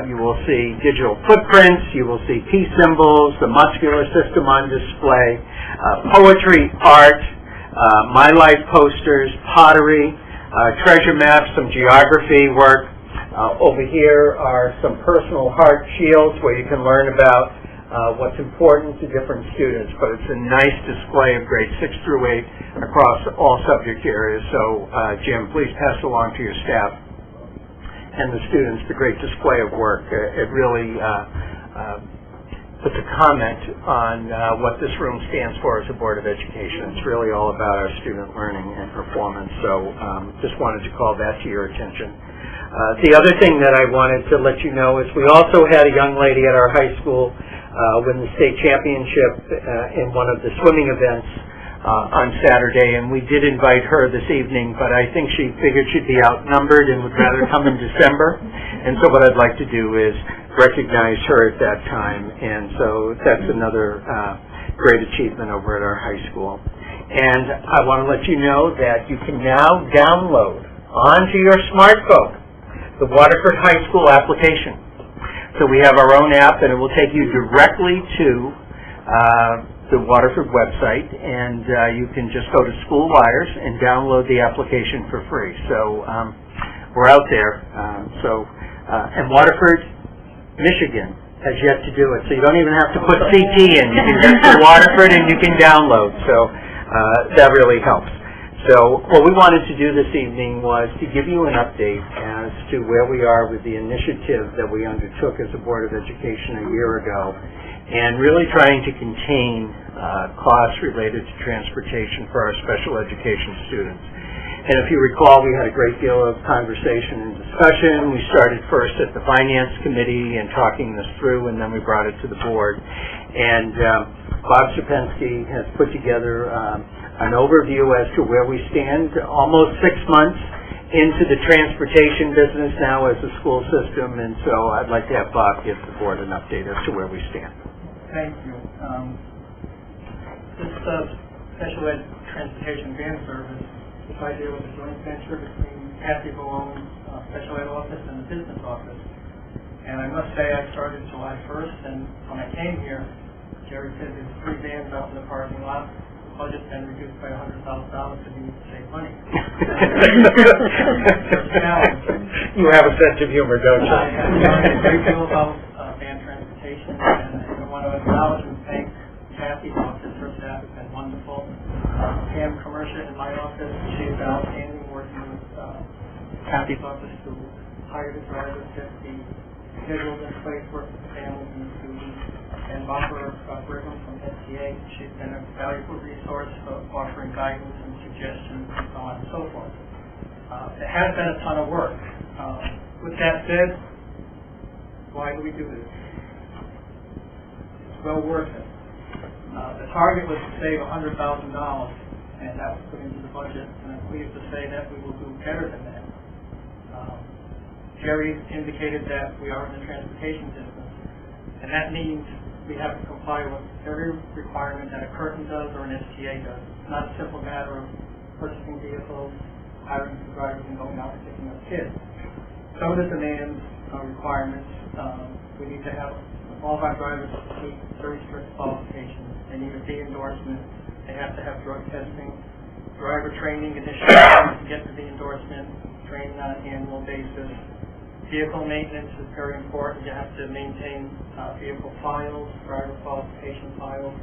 You will see digital footprints, you will see P symbols, the muscular system on display, poetry, art, My Life posters, pottery, treasure maps, some geography work. Over here are some personal heart shields where you can learn about what's important to different students, but it's a nice display of grades 6 through 8 across all subject areas. So, Jim, please pass along to your staff and the students the great display of work. It really puts a comment on what this room stands for as a Board of Education. It's really all about our student learning and performance, so just wanted to call that to your attention. The other thing that I wanted to let you know is we also had a young lady at our high school win the state championship in one of the swimming events on Saturday, and we did invite her this evening, but I think she figured she'd be outnumbered and would rather come in December, and so what I'd like to do is recognize her at that time, and so that's another great achievement over at our high school. And I want to let you know that you can now download onto your smartphone the Waterford High School application. So we have our own app, and it will take you directly to the Waterford website, and you can just go to School Wires and download the application for free. So we're out there. And Waterford, Michigan has yet to do it, so you don't even have to put CT in. You can just go to Waterford and you can download. So that really helps. So what we wanted to do this evening was to give you an update as to where we are with the initiative that we undertook as a Board of Education a year ago, and really trying to contain costs related to transportation for our special education students. And if you recall, we had a great deal of conversation and discussion. We started first at the Finance Committee and talking this through, and then we brought it to the Board. And Bob Szapensky has put together an overview as to where we stand almost 6 months into the transportation business now as a school system, and so I'd like to have Bob give the Board an update as to where we stand. Thank you. This special ed transportation van service is idea with a joint venture between Kathy Malone's special ed office and the business office. And I must say I started July 1st, and when I came here, Jerry said there's 3 vans out in the parking lot. The budget's been reduced by $100,000 to save money. You have a sense of humor, don't you? I have learned a great deal about van transportation, and I want to acknowledge and thank Kathy's office. Her staff has been wonderful. Pam Commercia in my office, she's been outstanding working with Kathy's office to hire the drivers, get the schedules in place, work with the families and the students. And Barbara Brigham from STA, she's been a valuable resource for offering guidance and suggestions and so on and so forth. It has been a ton of work. With that said, why do we do this? It's well worth it. The target was to save $100,000, and that was put into the budget, and I'm pleased to say that we will do better than that. Jerry indicated that we are in the transportation business, and that means we have to comply with every requirement that a Curtin does or an STA does. It's not a simple matter of purchasing vehicles, hiring some drivers, and going out and picking up kids. Some of the demands, requirements, we need to have all of our drivers meet very strict qualifications. They need a B endorsement. They have to have drug testing, driver training initially to get to the endorsement, training on an annual basis. Vehicle maintenance is very important. You have to maintain vehicle files, driver qualification files.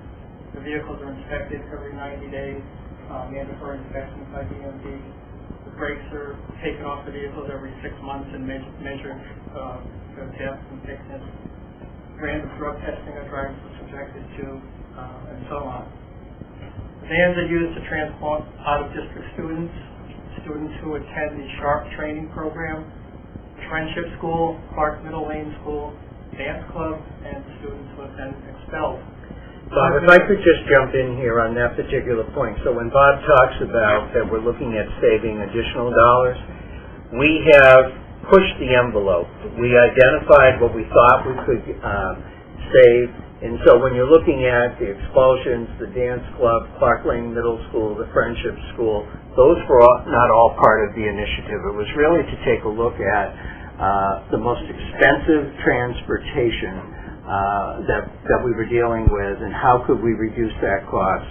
The vehicles are inspected every 90 days, mandatory inspections by DMV. The brakes are taken off the vehicles every 6 months and measured their depth and thickness. Random drug testing of drivers are subjected to, and so on. Vans are used to transport out-of-district students, students who attend the SHARP training program, Friendship School, Clark Middle Lane School, Dance Club, and students who have been expelled. Bob, if I could just jump in here on that particular point. So when Bob talks about that we're looking at saving additional dollars, we have pushed the envelope. We identified what we thought we could save. And so when you're looking at the expulsions, the dance club, Clark Lane Middle School, the Friendship School, those were not all part of the initiative. It was really to take a look at the most expensive transportation that we were dealing with and how could we reduce that cost.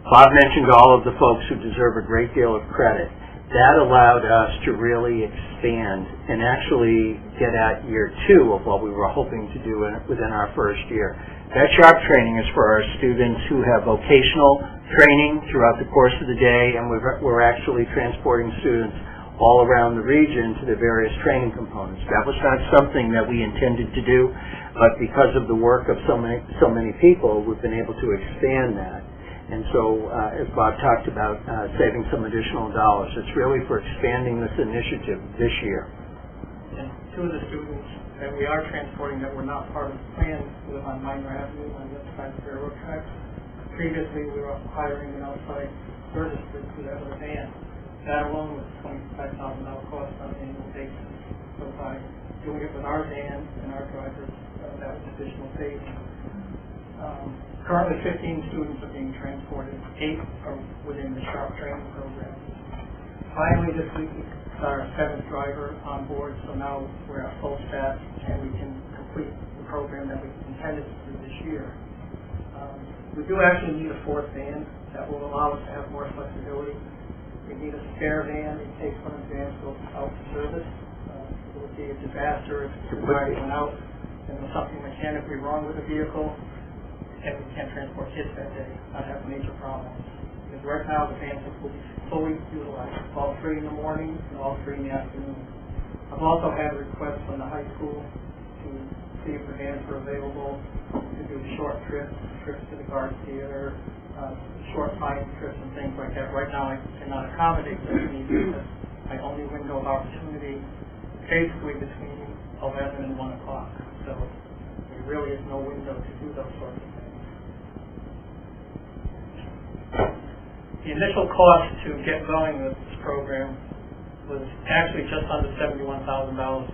Bob mentioned all of the folks who deserve a great deal of credit. That allowed us to really expand and actually get at year 2 of what we were hoping to do within our first year. That SHARP training is for our students who have vocational training throughout the course of the day, and we're actually transporting students all around the region to the various training components. That was not something that we intended to do, but because of the work of so many people, we've been able to expand that. And so, as Bob talked about, saving some additional dollars, it's really for expanding this initiative this year. And 2 of the students that we are transporting that were not part of the plan live on Minor Avenue on the other side of the railroad tracks. Previously, we were hiring an outside service to do that with a van. That alone was $25,000 cost on an annual basis. So by doing it with our van and our drivers, that was additional savings. Currently, 15 students are being transported. 8 are within the SHARP training program. Finally, this week we got our 7th driver on board, so now we're at full staff and we can complete the program that we intended to do this year. We do actually need a 4th van that will allow us to have more flexibility. We need a spare van in case one of the vans goes out of service. It would be a disaster if the driver went out and there was something mechanically wrong with the vehicle and we can't transport kids that day. I'd have major problems. Because right now the vans will be fully utilized, all 3 in the morning and all 3 in the afternoon. I've also had requests from the high school to see if the vans are available to do short trips to the Garden Theater, short science trips and things like that. Right now I cannot accommodate those needs because my only window of opportunity is basically between 11 and 1 o'clock. So there really is no window to do those sorts of things. The initial cost to get going with this program was actually just under $71,000.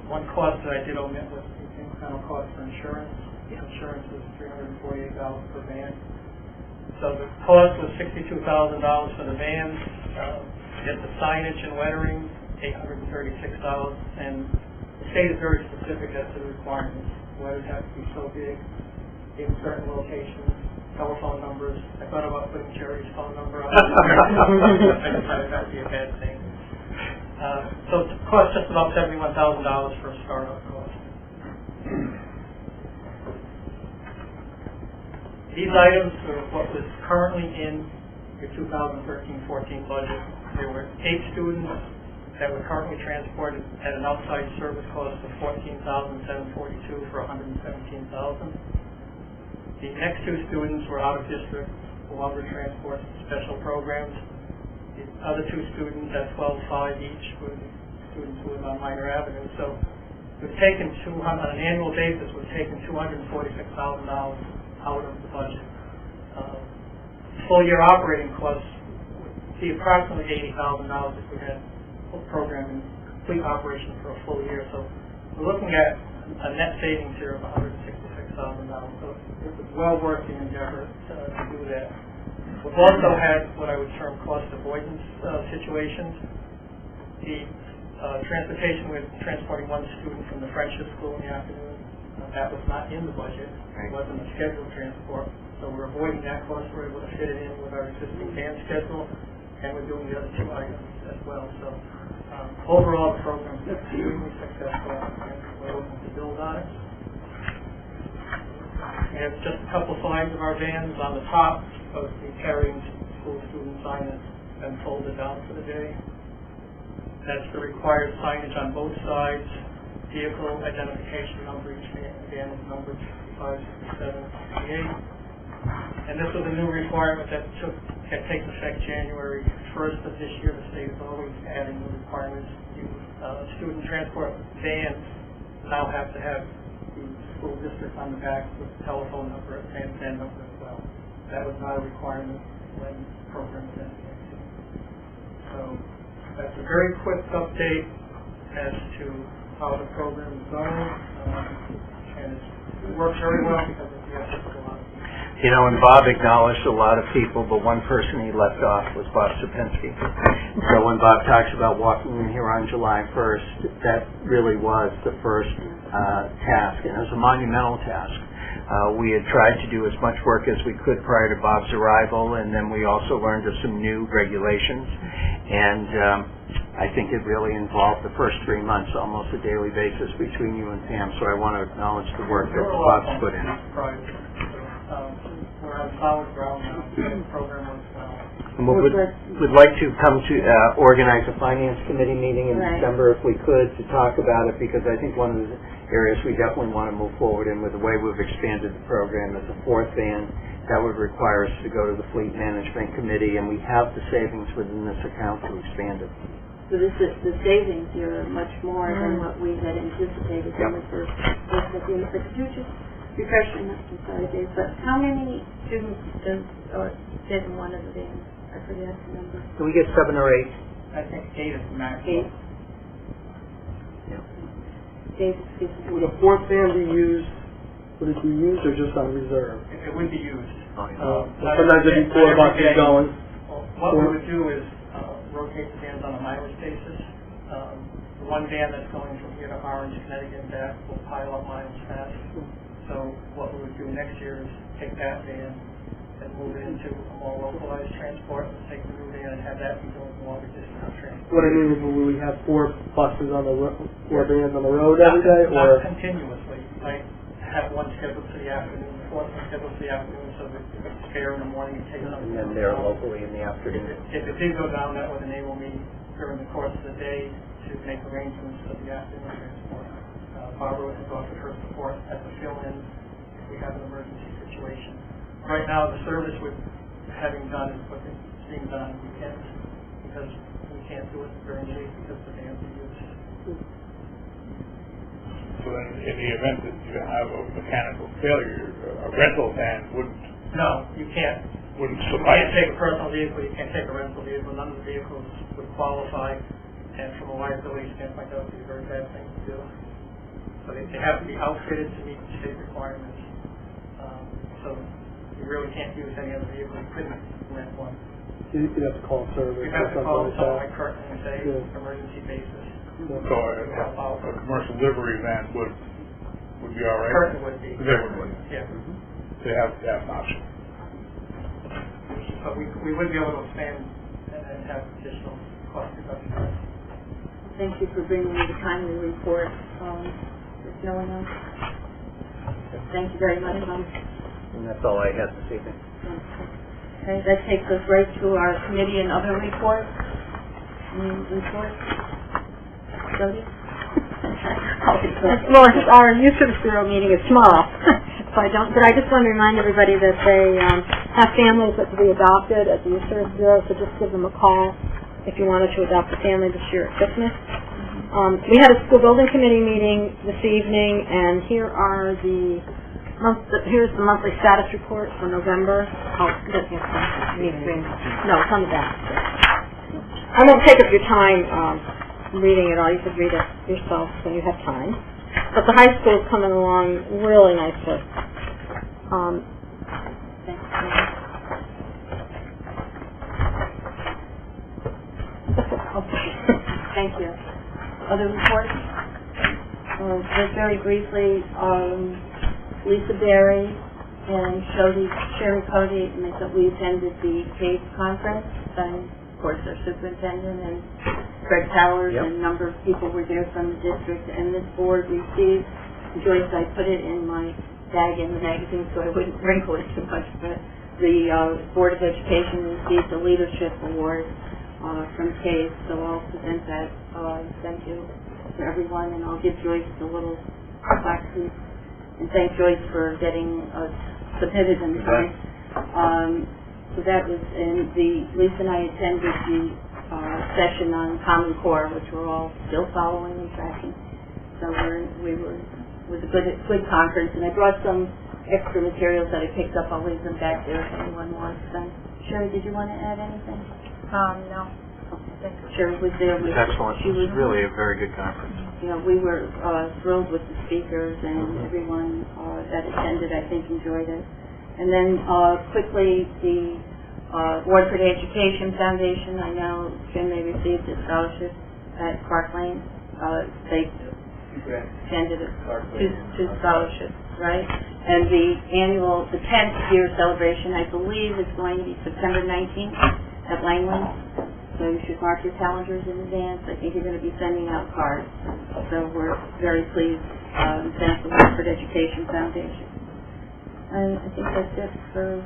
One cost that I did omit was the incremental cost for insurance. Insurance was $348 per van. So the cost was $62,000 for the vans. Get the signage and lettering, $836, and the state is very specific as to the requirements. Letters have to be so big in certain locations. Telephone numbers. I thought about putting Jerry's phone number on. I decided that would be a bad thing. So it cost just about $71,000 for a startup cost. These items are what was currently in your 2013-14 budget. There were 8 students that were currently transported at an outside service cost of $14,742 for $117,000. The next 2 students were out of district, longer transport, special programs. The other 2 students at $12,500 each were students who live on Minor Avenue. So we've taken on an annual basis, we've taken $246,000 out of the budget. Full year operating costs would be approximately $80,000 if we had full program fleet operation for a full year. So we're looking at a net savings here of $166,000. So it's well worth the endeavor to do that. We've also had what I would term cost avoidance situations. The transportation, we're transporting one student from the Friendship School in the afternoon. That was not in the budget. It wasn't a scheduled transport. So we're avoiding that cost. We're able to fit it in with our existing van schedule, and we're doing the other two items as well. So overall, the program is extremely successful, and we're looking to build on it. We have just a couple slides of our vans. On the top of the carrying school student sign has been folded down for the day. That's the required signage on both sides. Vehicle identification number, each van is numbered 65, 67, 68. And this was a new requirement that takes effect January 1st of this year. The state is always adding new requirements. Student transport vans now have to have the school district on the back with telephone number and van number as well. That was not a requirement when the program was entered. So that's a very quick update as to how the program is going, and it works very well because of the efforts of a lot of people. You know, and Bob acknowledged a lot of people, but one person he left off was Bob Sapinski. So when Bob talks about walking in here on July 1st, that really was the first task, and it was a monumental task. We had tried to do as much work as we could prior to Bob's arrival, and then we also learned of some new regulations, and I think it really involved the first 3 months, almost a daily basis between you and Pam, so I want to acknowledge the work that Bob's put in. We're on solid ground now. The program works well. And we'd like to come to organize a finance committee meeting in December if we could to talk about it, because I think one of the areas we definitely want to move forward in with the way we've expanded the program is a fourth van. That would require us to go to the fleet management committee, and we have the savings within this account to expand it. So this is, the savings here are much more than what we had anticipated when we first looked at the unit. But could you just refresh me, I'm sorry, Dave, but how many students does in one of the vans? I forget the number. Do we get 7 or 8? I think 8 is the max. 8. Yeah. Dave, excuse me. Would a fourth van be used, would it be used or just on reserve? It would be used. Sometimes there'd be 4 buses going. What we would do is rotate the vans on a mileage basis. The one van that's going from here to Orange, Connecticut and back will pile up miles fast. So what we would do next year is take that van and move it into a more localized transport, and take the new van and have that be doing longer distance transport. What I mean is, will we have 4 buses on the 4 vans on the road every day, or? Not continuously. Like have one scheduled for the afternoon, the fourth one scheduled for the afternoon, so that if it's spare in the morning, you take another. And then they're locally in the afternoon. If it did go down, that would enable me during the course of the day to make arrangements for the afternoon transport. Barbara has offered her support as a fill-in if we have an emergency situation. Right now, the service we're having done is what is being done on weekends, because we can't do it during the week because the vans are used. So then, in the event that you have a mechanical failure, a rental van wouldn't. No, you can't. Wouldn't You suffice. can't take a personal vehicle, you can't take a rental vehicle, none of the vehicles would qualify, and from a liability standpoint, that would be a very bad thing to do. So they have to be outfitted to meet state requirements. So you really can't use any other vehicle, you couldn't rent one. You'd have to call service You or have to call something like someone that. like Curtin and say, emergency basis. So a commercial livery van would be all right. Curtin would be. They would. Yeah. They have an option. But we would be able to expand and have additional cost reduction. Thank you for bringing me the timely report. There's no one else? Thank you very much, And that's all I had this evening. Okay, that takes us right to our committee and other reports. Any reports? Jody? Well, our youth service bureau meeting is tomorrow, so I just want to remind everybody that they have families that will be adopted at the youth service bureau, so just give them a call if you wanted to adopt a family this year at Christmas. We had a school building committee meeting this evening, and here's the monthly status report for November. Oh, that's no, it's on the back. I won't take up your time reading it all. You could read it yourself when you have time. But the high school is coming along really nicely. Thank you. Other reports? Just very briefly, Lisa Berry and Sherry Cody, and we attended the CAPE conference, and of course our superintendent and Fred Towers and a number of people were there from the district, and this board received, Joyce, I put it in my bag in the magazine so I wouldn't wrinkle it too much, but the Board of Education received a leadership award from CAPE, so I'll present that, thank you to everyone, and I'll give Joyce a little plaque piece, and thank Joyce for getting us submitted in time. So that was Lisa and I attended the session on Common Core, which we're all still following and tracking. So it was a good conference, and I brought some extra materials that I picked up. I'll leave them back there if anyone wants them. Sherry, did you want to add anything? No. Okay. Sherry was there. It was excellent. It was really a very good conference. You know, we were thrilled with the speakers, and everyone that attended, I think, enjoyed it. And then quickly, the Waterford Education Foundation, I know Jim, they received a scholarship at Clark Lane. They extended it to scholarships, right? And the 10th year celebration, I believe, is going to be September 19th at Langland. So you should mark your calendars in advance. I think you're going to be sending out cards. So we're very pleased and thank the Waterford Education Foundation. And I think that's it for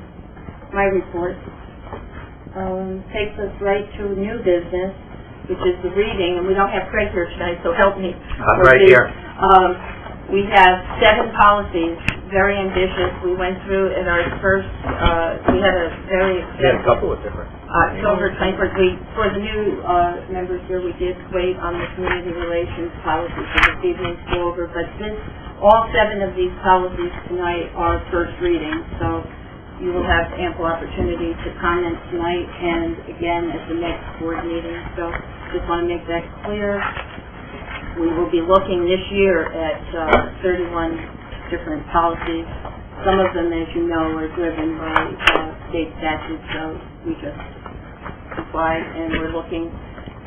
my report. Takes us right to new business, which is the reading, and we don't have Craig here tonight, so help me. I'm right here. We have 7 policies, very ambitious. We went through at our first, we had a very extensive... a couple of different. October 21st, for the new members here, we did wait on the community relations policy for this evening to go over, but all 7 of these policies tonight are first reading, so you will have ample opportunity to comment tonight and again at the next board meeting. So just want to make that clear. We will be looking this year at 31 different policies. Some of them, as you know, are driven by state statutes, so we just comply, and we're looking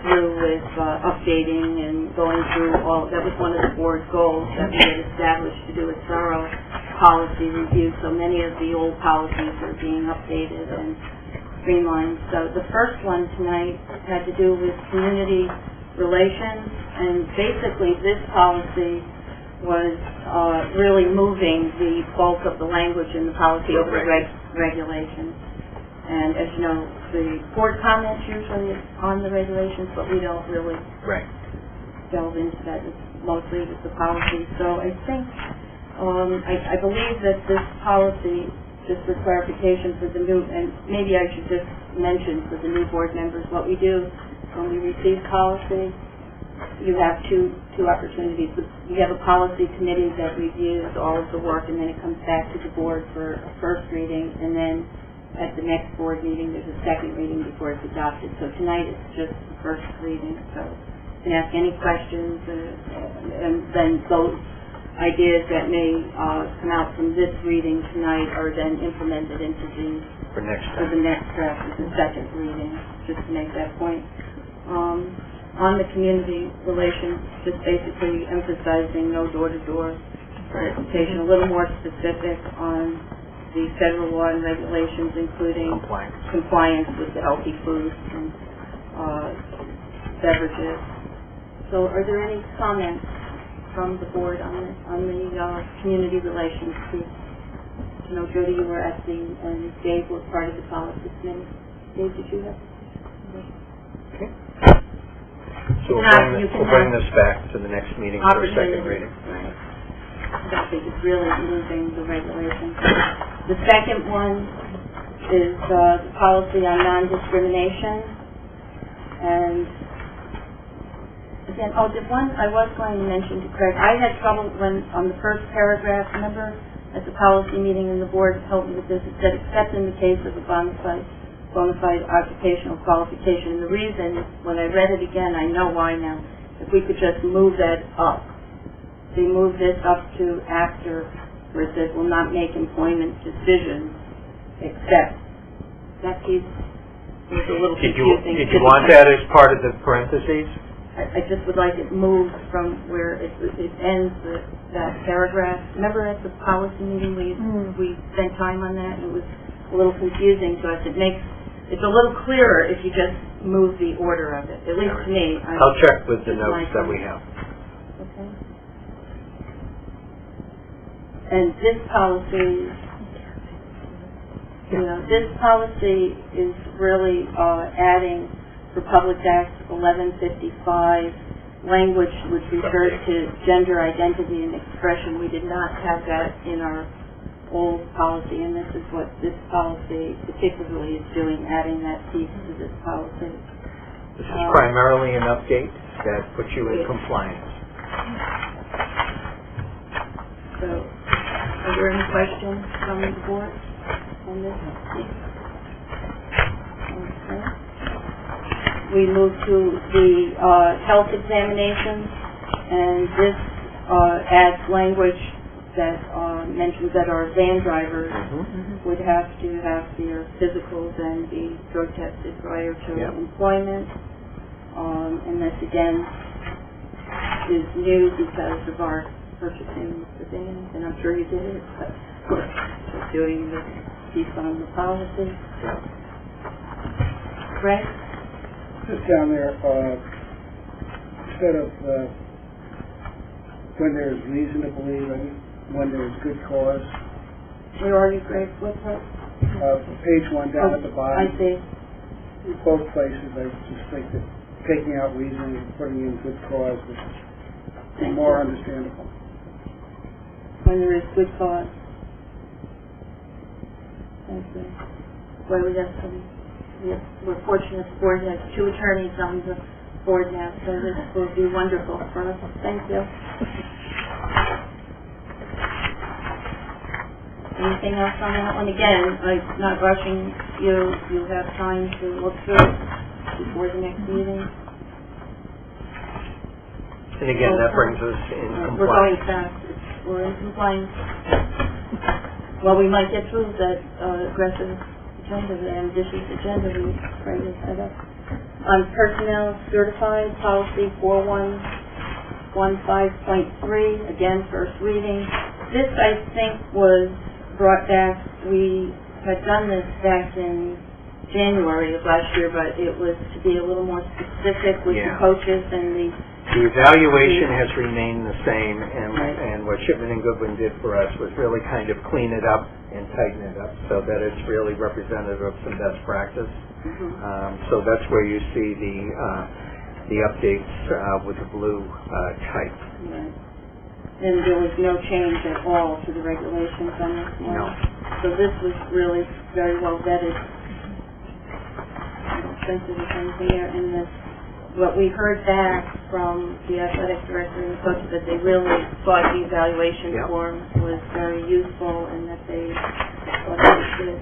through with updating and going through all. That was one of the board goals that we had established, to do a thorough policy review. So many of the old policies are being updated and streamlined. So the first one tonight had to do with community relations, and basically this policy was really moving the bulk of the language in the policy over the regulations. And as you know, the board comments usually on the regulations, but we don't really delve into that. It's mostly with the policy. So I think, I believe that this policy, just for clarification for the new, and maybe I should just mention for the new board members, what we do when we receive policy, you have two opportunities. We have a policy committee that reviews all of the work, and then it comes back to the board for a first reading, and then at the next board meeting there's a second reading before it's adopted. So tonight it's just the first reading, so you can ask any questions, and then those ideas that may come out from this reading tonight are then implemented into the next draft of the second reading, just to make that point. On the community relations, just basically emphasizing no door-to-door solicitation, a little more specific on the federal law and regulations, including compliance with the healthy foods and beverages. So are there any comments from the board on the community relations piece? You know, Jody, you were at and Dave was part of the policy committee. Dave, did you have? Okay. So we'll bring this back to the next meeting for a second reading. Right. I don't think it's really moving the regulations. The second one is the policy on non-discrimination. And again, I was going to mention to Craig, I had trouble when on the first paragraph, remember at the policy meeting and the board helped me with this, it said except in the case of a bona fide occupational qualification. And the reason, when I read it again, I know why now, if we could just move that up. They move this up to after, where it says will not make employment decisions except. That piece was a little confusing. Did you want that as part of the parentheses? I just would like it moved from where it ends, that paragraph. Remember at the policy meeting, we spent time on that, and it was a little confusing to us. It's a little clearer if you just move the order of it, at least to me. I'll check with the notes that we have. Okay. And this policy, this policy is really adding for Public Act 1155 language which refers to gender identity and expression. We did not have that in our old policy, and this is what this policy particularly is doing, adding that piece to this policy. This is primarily an update that puts you in compliance. So, are there any questions from the board on this piece? Okay. We move to the health examinations, and this adds language that mentions that our van drivers would have to have their physicals and be drug tested prior to employment. And this again is new because of our purchasing the vans, and I'm sure you did it, but we're just doing this piece on the policy. Greg? Just down there, instead of when there's reason to believe and when there's good cause. Where are you, Greg? What's that? Page 1 down at the bottom. I see. In both places, I just think that taking out reason and putting in good cause is more understandable. When there is good cause. Thank you. Well, we're fortunate the board has 2 attorneys on the board now, so this will be wonderful for us. Thank you. Anything else on that one? Again, I'm not rushing you. You have time to look through it before the next meeting. And again, that brings us in compliance. We're going fast. We're in compliance. Well, we might get through that aggressive agenda, the ambitious agenda we tried to set up. On personnel certified, policy 4115.3, again, first reading. This, I think, was brought back. We had done this back in January of last year, but it was to be a little more specific with the coaches and the evaluation has remained the same, and what Shipman and Goodwin did for us was really kind of clean it up and tighten it up so that it's really representative of some best practice. So that's where you see the updates with the blue type. Right. And there was no change at all to the regulations on this one. No. So this was really very well vetted. I don't think there was anything there in this. What we heard back from the athletic director and the coaches that they really thought the evaluation form was very useful and that they thought it was good.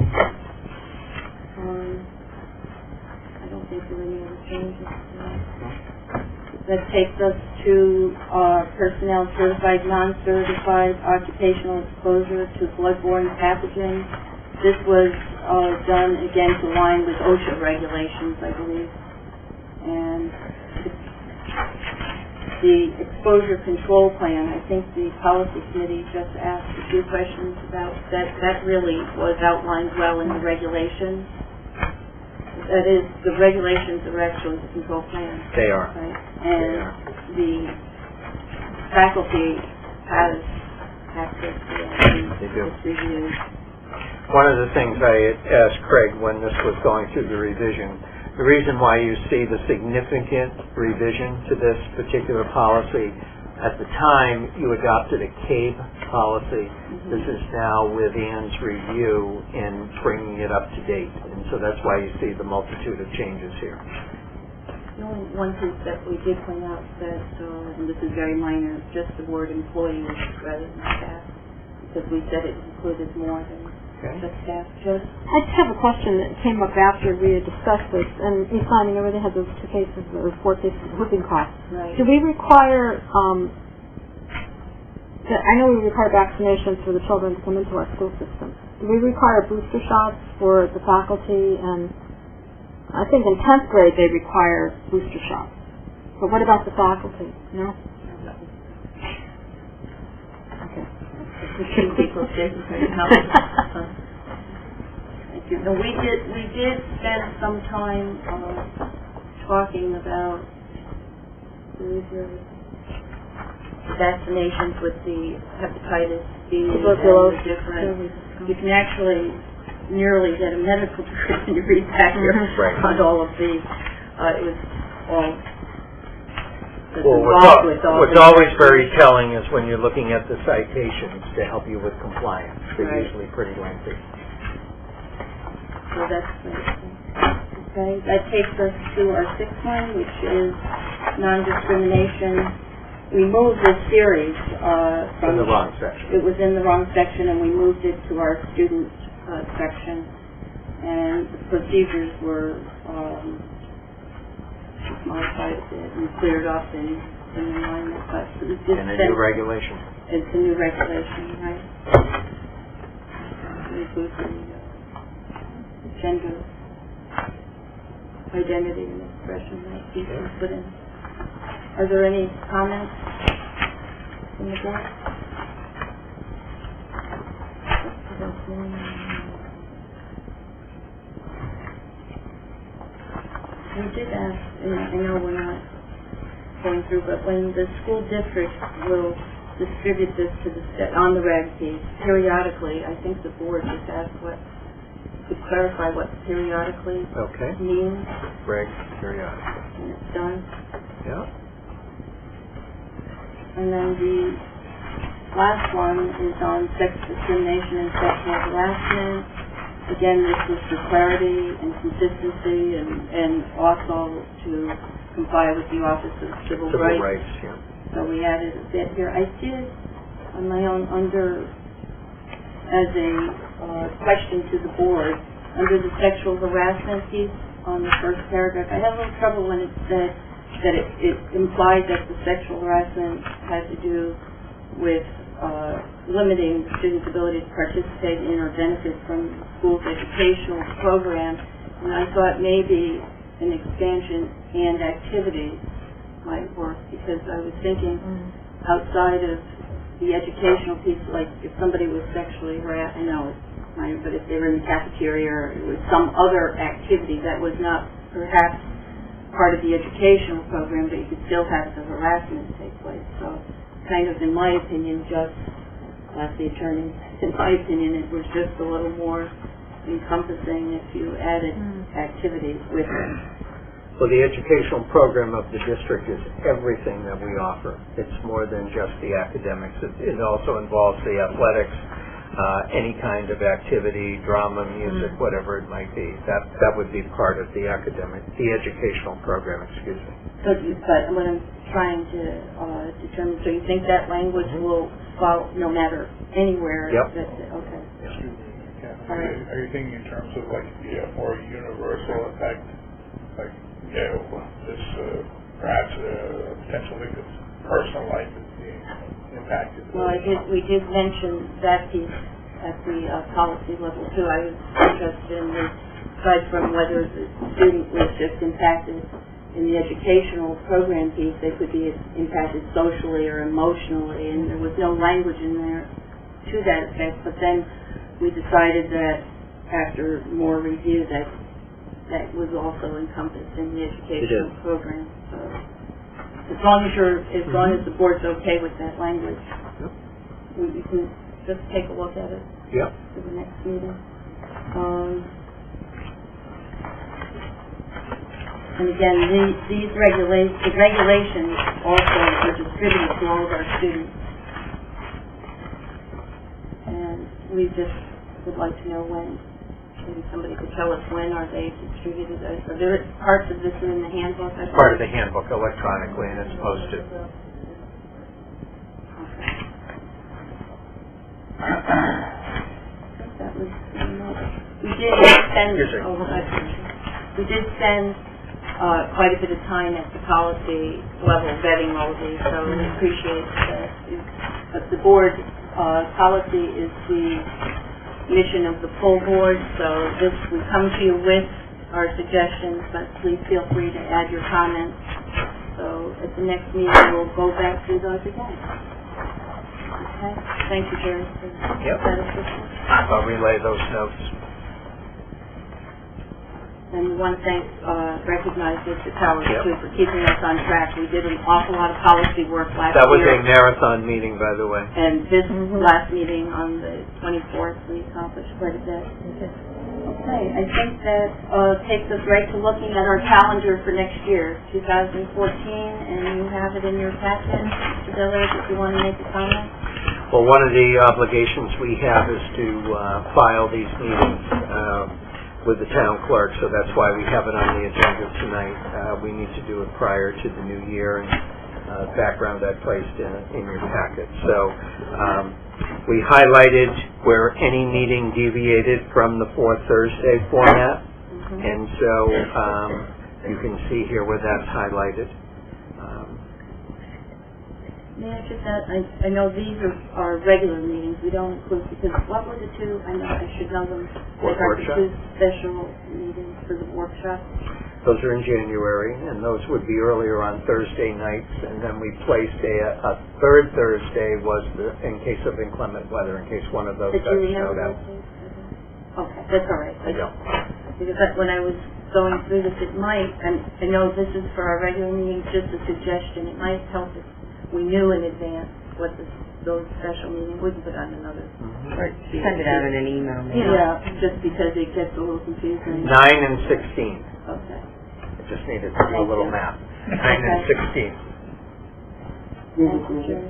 I don't think there were any other changes. That takes us to personnel certified, non-certified occupational exposure to bloodborne pathogens. This was done again to align with OSHA regulations, I believe. And the exposure control plan, I think the policy committee just asked a few questions about that. That really was outlined well in the regulations. That is, the regulations are actually the control plan. They are. Right? And the faculty has access to that. They do. It's reviewed. One of the things I asked Craig when this was going through the revision, the reason why you see the significant revision to this particular policy, at the time you adopted a CABE policy. This is now with Ann's review and bringing it up to date. And so that's why you see the multitude of changes here. The only one piece that we did point out that, and this is very minor, just the word employees rather than staff, because we said it included more than Okay. the staff. Joe? I just have a question that came up after we had discussed this, and East Lyme already had those 2 cases, or 4 cases of whooping cough. Right. Do we require, I know we require vaccinations for the children to come into our school system. Do we require booster shots for the faculty? And I think in 10th grade they require booster shots. But what about the faculty? No? Okay. Thank you. No, we did spend some time talking about vaccinations with the hepatitis B and the different. You can actually nearly get a medical degree when you read back here on all of these. It was all. Well, what's always very telling is when you're looking at the citations to help you with compliance. They're usually pretty lengthy. So that's okay. That takes us to our 6th one, which is non-discrimination. We moved this series from in the wrong section. It was in the wrong section, and we moved it to our student section. And the procedures were modified a bit and cleared up in alignment. But it's just And a new regulation. It's a new regulation, right? It includes the gender identity and expression that people put in. Are there any comments from the board? We did ask, and I know we're not going through, but when the school district will distribute this to on the reg piece periodically, I think the board just asked could clarify what periodically means. Reg periodically. And it's done. Yeah. And then the last one is on sex discrimination and sexual harassment. Again, this is for clarity and consistency and also to comply with the Office of Civil Rights. Yeah. So we added a bit here. I did, on my own, as a question to the board, under the sexual harassment piece on the first paragraph, I had a little trouble when it said that it implied that the sexual harassment had to do with limiting students' ability to participate in or benefit from the school's educational program. And I thought maybe an expansion and activities might work, because I was thinking outside of the educational piece, like if somebody was sexually harassed, I know it's minor, but if they were in the cafeteria or it was some other activity that was not perhaps part of the educational program, but you could still have the harassment take place. So kind of, in my opinion, just like the attorney, in my opinion, it was just a little more encompassing if you added activities with it. Well, the educational program of the district is everything that we offer. It's more than just the academics. It also involves the athletics, any kind of activity, drama, music, whatever it might be. That would be part of the educational program, excuse me. But what I'm trying to determine, so you think that language will follow no matter anywhere? Yep. Okay. Excuse me, All right. are you thinking in terms of like the more universal effect, like this perhaps a potential victim's personal life is being impacted? Well, we did mention that piece at the policy level too. I was interested in this, aside from whether the student was just impacted in the educational program piece, they could be impacted socially or emotionally, and there was no language in there to that effect. But then we decided that after more review that was also encompassed in the educational program. So as long as the board's okay with that language, we can just take a look at it for the next meeting. And again, these regulations also are distributed to all of our students. And we just would like to know when. Maybe somebody could tell us when are they distributed. Are there parts of this in the handbook? It's part of the handbook electronically, and it's posted. That was did spend, we did spend quite a bit of time at the policy level vetting all of these, so we appreciate that. But the board policy is the mission of the full board, so this, we come to you with our suggestions, but please feel free to add your comments. So at the next meeting, we'll go back through those again. Okay? Thank you, Jerry, for that assistance. I'll relay those notes. And we want to recognize Mr. Towers, too, for keeping us on track. We did an awful lot of policy work last year. That was a marathon meeting, by the way. And this last meeting on the 24th, we accomplished quite a bit. Okay, I think that takes us right to looking at our calendar for next year, 2014, and you have it in your packet, Mr. Dillard, if you want to make a comment. Well, one of the obligations we have is to file these meetings with the town clerk, so that's why we have it on the agenda tonight. We need to do it prior to the new year, and background I placed in your packet. So we highlighted where any meeting deviated from the fourth Thursday format, and so you can see here where that's highlighted. May I just add, I know these are regular meetings, we don't include, because what were the two, I know I should know them, the two special meetings for the workshop? Those are in January, and those would be earlier on Thursday nights, and then we placed a third Thursday was in case of inclement weather, in case one of those got snowed out. Okay, that's all right. I don't. Because when I was going through this, it might, and I know this is for our regular meetings, just a suggestion, it might help if we knew in advance what those special meetings would put on another. Right. Send it out in an email. Maybe. Yeah, just because it gets a little confusing. 9 and 16. Okay. I just needed to do a little math. 9 and 16. Thank you, Jerry.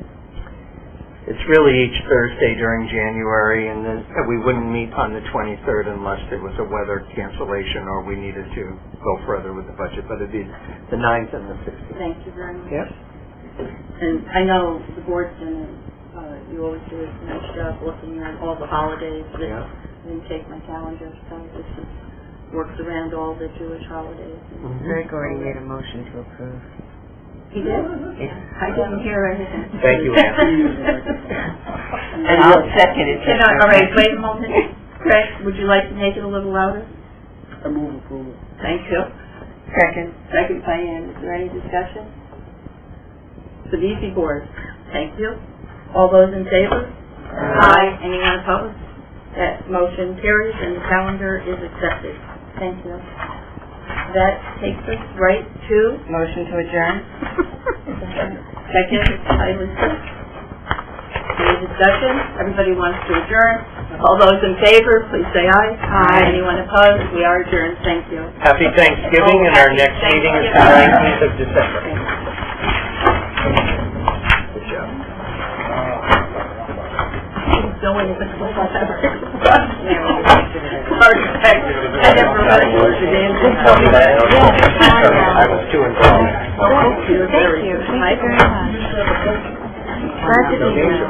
It's really each Thursday during January, and then we wouldn't meet on the 23rd unless there was a weather cancellation or we needed to go further with the budget, but it'd be the 9th and the 16th. Thank you very much. Yes. And I know the board's done, you always do a nice job looking at all the holidays. Yeah. I didn't take my calendar, so this is, works around all the Jewish holidays. Rick already made a motion to approve. He did? Yeah. I didn't hear anything. Thank you, Ann. And I'll second it. All right, wait a moment. Craig, would you like to make it a little louder? I move approval. Thank you. Second. Second by Ann. Is there any discussion? For the easy board. Thank you. All those in favor? Aye. Anyone opposed? That motion carries and the calendar is accepted. Thank you. That takes us right to... Motion to adjourn. Second by Lisa. Any discussion? Everybody wants to adjourn. All those in favor, please say aye. Aye. Anyone opposed? We are adjourned. Thank you. Happy Thanksgiving, and our next meeting is the 19th of December. Good job. No one is a I was too involved. Thank you. Thank you very much. Glad to be here.